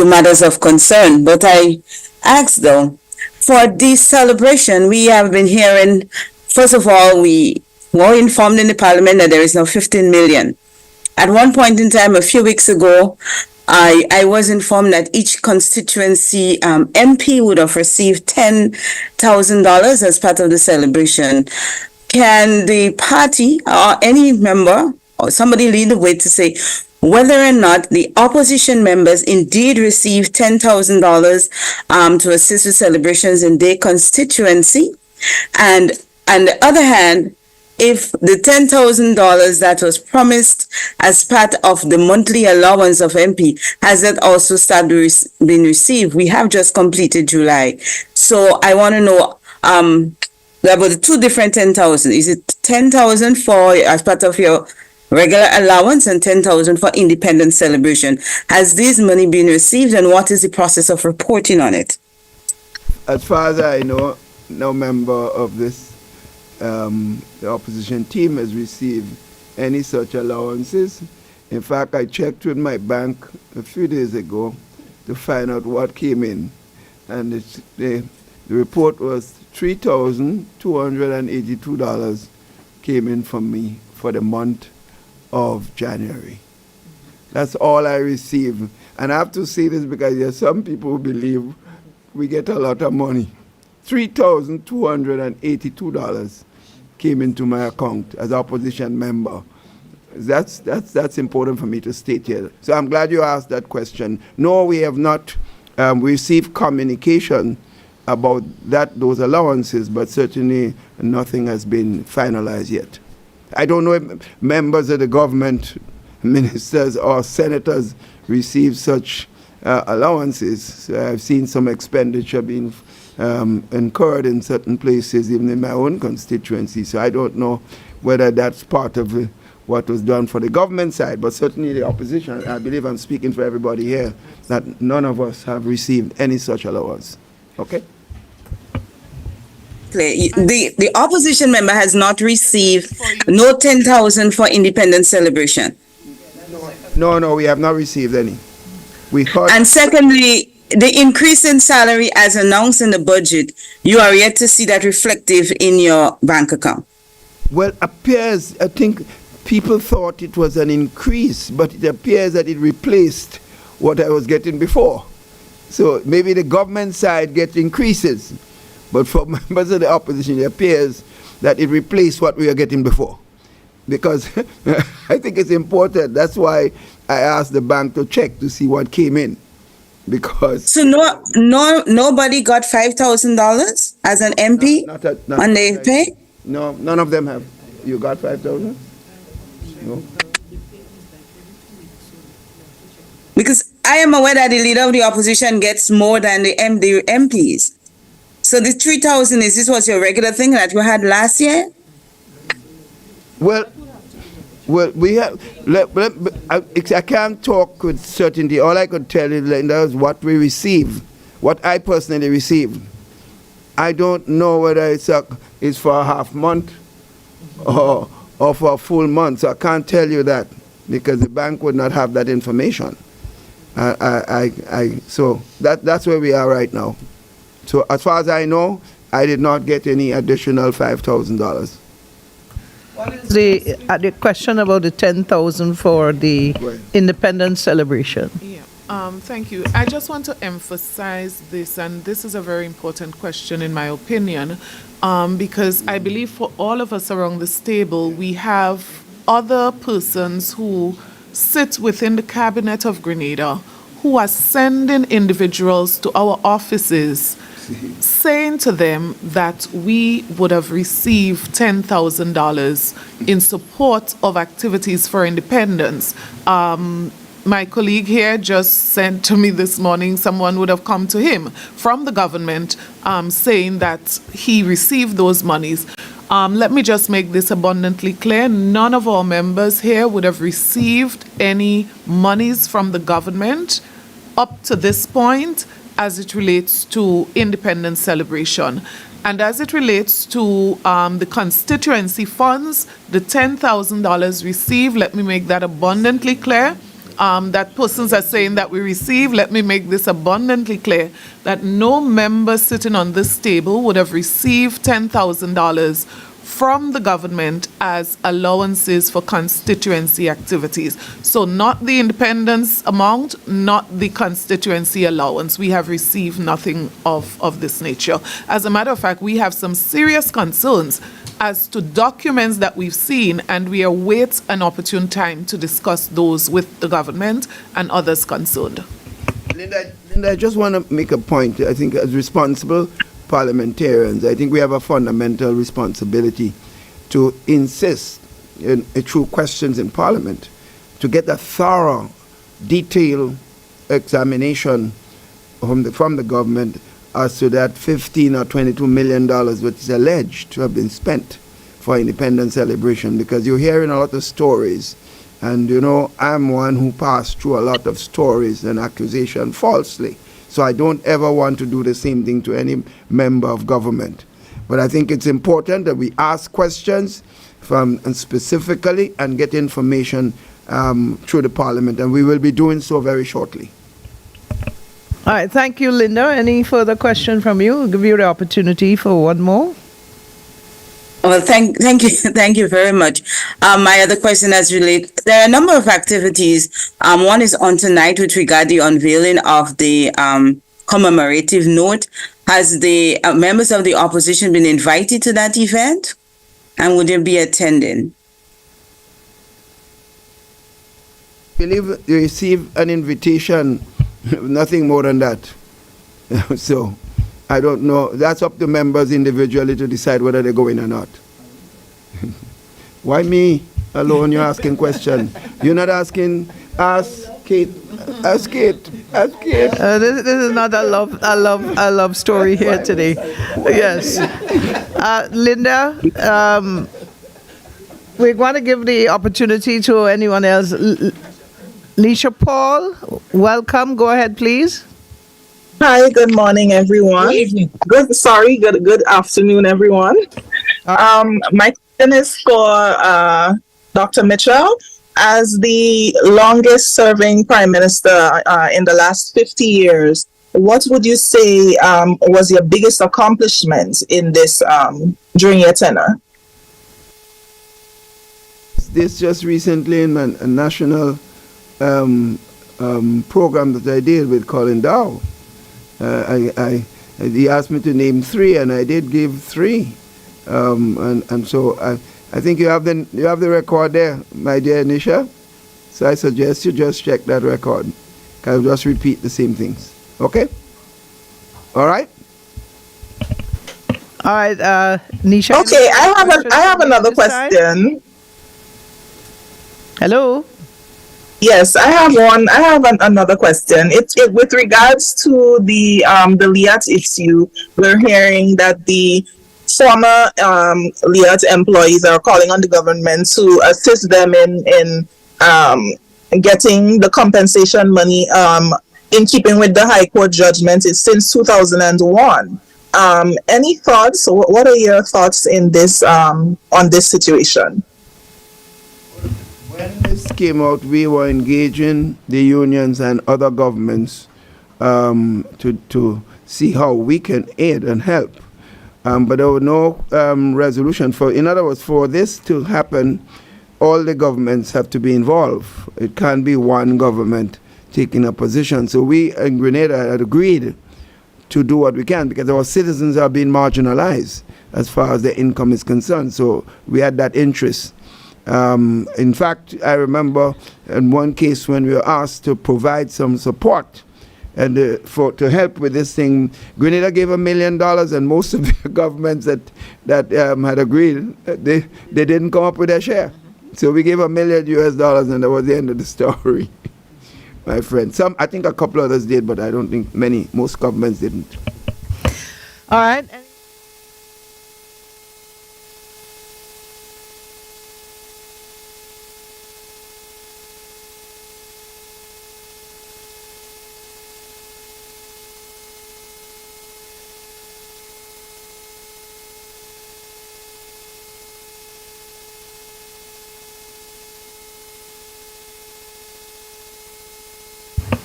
matters of concern. But I asked though, for this celebration, we have been hearing, first of all, we were informed in the Parliament that there is now 15 million. At one point in time, a few weeks ago, I was informed that each constituency MP would have received $10,000 as part of the celebration. Can the party or any member or somebody lead the way to say whether or not the opposition members indeed received $10,000 to assist with celebrations in their constituency? And on the other hand, if the $10,000 that was promised as part of the monthly allowance of MP, has that also started being received? We have just completed July. So I want to know about the two different 10,000. Is it 10,000 for as part of your regular allowance and 10,000 for independence celebration. Has this money been received, and what is the process of reporting on it? As far as I know, no member of this, the opposition team has received any such allowances. In fact, I checked with my bank a few days ago to find out what came in. And the report was $3,282 came in from me for the month of January. That's all I received. And I have to say this because there are some people who believe we get a lot of money. $3,282 came into my account as opposition member. That's important for me to state here. So I'm glad you asked that question. No, we have not received communication about those allowances, but certainly nothing has been finalized yet. I don't know if members of the government, ministers or senators receive such allowances. So I've seen some expenditure being incurred in certain places, even in my own constituency. So I don't know whether that's part of what was done for the government side, but certainly the opposition, I believe I'm speaking for everybody here, that none of us have received any such allowance. Okay? The opposition member has not received no 10,000 for independence celebration. No, we have not received any. And secondly, the increase in salary as announced in the budget, you are yet to see that reflective in your bank account. Well, appears, I think people thought it was an increase, but it appears that it replaced what I was getting before. So maybe the government side gets increases, but for members of the opposition, it appears that it replaced what we were getting before. Because I think it's important. That's why I asked the bank to check to see what came in. Because so nobody got $5,000 as an MP on their pay? No, none of them have. You got 5,000? No. Because I am aware that the leader of the opposition gets more than the MPs. So the 3,000, is this was your regular thing that you had last year? Well, we have. I can't talk with certainty. All I could tell you, Linda, is what we receive, what I personally received. I don't know whether it's for a half month or for a full month. So I can't tell you that because the bank would not have that information. So that's where we are right now. So as far as I know, I did not get any additional $5,000. What is the question about the 10,000 for the independence celebration? Yeah. Thank you. I just want to emphasize this, and this is a very important question in my opinion, because I believe for all of us around this table, we have other persons who sit within the cabinet of Grenada who are sending individuals to our offices saying to them that we would have received $10,000 in support of activities for independence. My colleague here just sent to me this morning, someone would have come to him from the government saying that he received those monies. Let me just make this abundantly clear. None of our members here would have received any monies from the government up to this point as it relates to independence celebration. And as it relates to the constituency funds, the $10,000 received, let me make that abundantly clear. That persons are saying that we receive, let me make this abundantly clear, that no member sitting on this table would have received $10,000 from the government as allowances for constituency activities. So not the independence amount, not the constituency allowance. We have received nothing of this nature. As a matter of fact, we have some serious concerns as to documents that we've seen, and we await an opportune time to discuss those with the government and others concerned. Linda, I just want to make a point. I think as responsible parliamentarians, I think we have a fundamental responsibility to insist through questions in Parliament to get a thorough, detailed examination from the government as to that $15 or $22 million which is alleged to have been spent for independence celebration, because you're hearing a lot of stories. And, you know, I'm one who passed through a lot of stories and accusation falsely. So I don't ever want to do the same thing to any member of government. But I think it's important that we ask questions and specifically and get information through the parliament. And we will be doing so very shortly. All right, thank you, Linda. Any further question from you? We'll give you the opportunity for one more. Well, thank you, thank you very much. My other question is related. There are a number of activities. One is on tonight with regard to the unveiling of the commemorative note. Has the members of the opposition been invited to that event, and would they be attending? I believe you receive an invitation, nothing more than that. So I don't know. That's up to members individually to decide whether they're going or not. Why me alone? You're asking question. You're not asking. Ask Kate. Ask Kate. Ask Kate. This is not a love story here today. Yes, Linda. We're going to give the opportunity to anyone else. Leisha Paul, welcome. Go ahead, please. Hi, good morning, everyone. Good afternoon, everyone. My question is for Dr. Mitchell. As the longest serving Prime Minister in the last 50 years, what would you say was your biggest accomplishment in this during your tenure? This just recently in a national program that I did with Colin Dow. He asked me to name 3, and I did give 3. And so I think you have the record there, my dear Nisha. So I suggest you just check that record. I'll just repeat the same things. Okay? All right? All right, Nisha. Okay, I have another question. Hello. Yes, I have another question. It's with regards to the LIAT issue. We're hearing that the former LIAT employees are calling on the government to assist them in getting the compensation money in keeping with the High Court judgment. It's since 2001. Any thoughts? What are your thoughts in this on this situation? When this came out, we were engaging the unions and other governments to see how we can aid and help. But there was no resolution. In other words, for this to happen, all the governments have to be involved. It can't be one government taking a position. So we in Grenada had agreed to do what we can, because our citizens are being marginalized as far as their income is concerned. So we had that interest. In fact, I remember in one case when we were asked to provide some support and to help with this thing, Grenada gave $1 million, and most of the governments that had agreed, they didn't come up with their share. So we gave $1 million, and that was the end of the story, my friend. I think a couple others did, but I don't think most governments didn't. All right.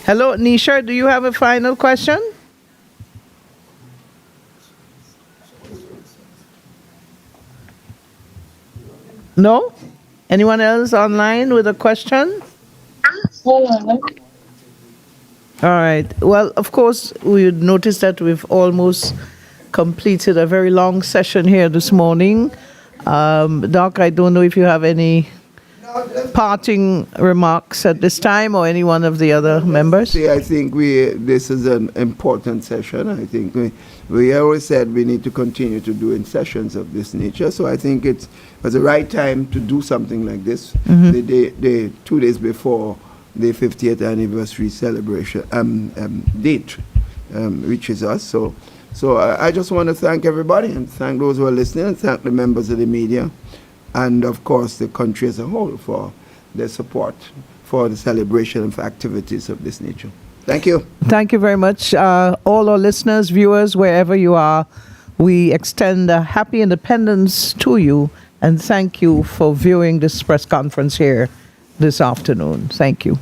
Hello, Nisha, do you have a final question? No? Anyone else online with a question? All right. Well, of course, we would notice that we've almost completed a very long session here this morning. Doc, I don't know if you have any parting remarks at this time, or any one of the other members? I think this is an important session. I think we always said we need to continue to do in sessions of this nature. So I think it was the right time to do something like this. The 2 days before the 50th anniversary celebration date reaches us. So So I just want to thank everybody and thank those who are listening and thank the members of the media and, of course, the country as a whole for their support for the celebration of activities of this nature. Thank you. Thank you very much. All our listeners, viewers, wherever you are, we extend a happy independence to you and thank you for viewing this press conference here this afternoon. Thank you.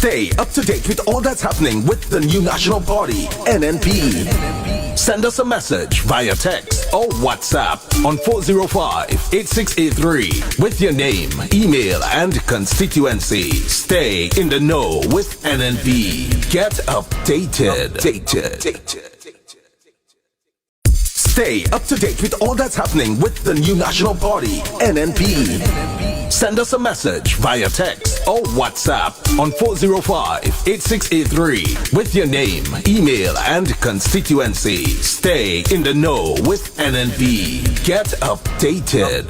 Stay up to date with all that's happening with the new national party, NNP. Send us a message via text or WhatsApp on 405-8683 with your name, email, and constituency. Stay in the know with NNP. Get updated. Stay up to date with all that's happening with the new national party, NNP. Send us a message via text or WhatsApp on 405-8683 with your name, email, and constituency. Stay in the know with NNP. Get updated.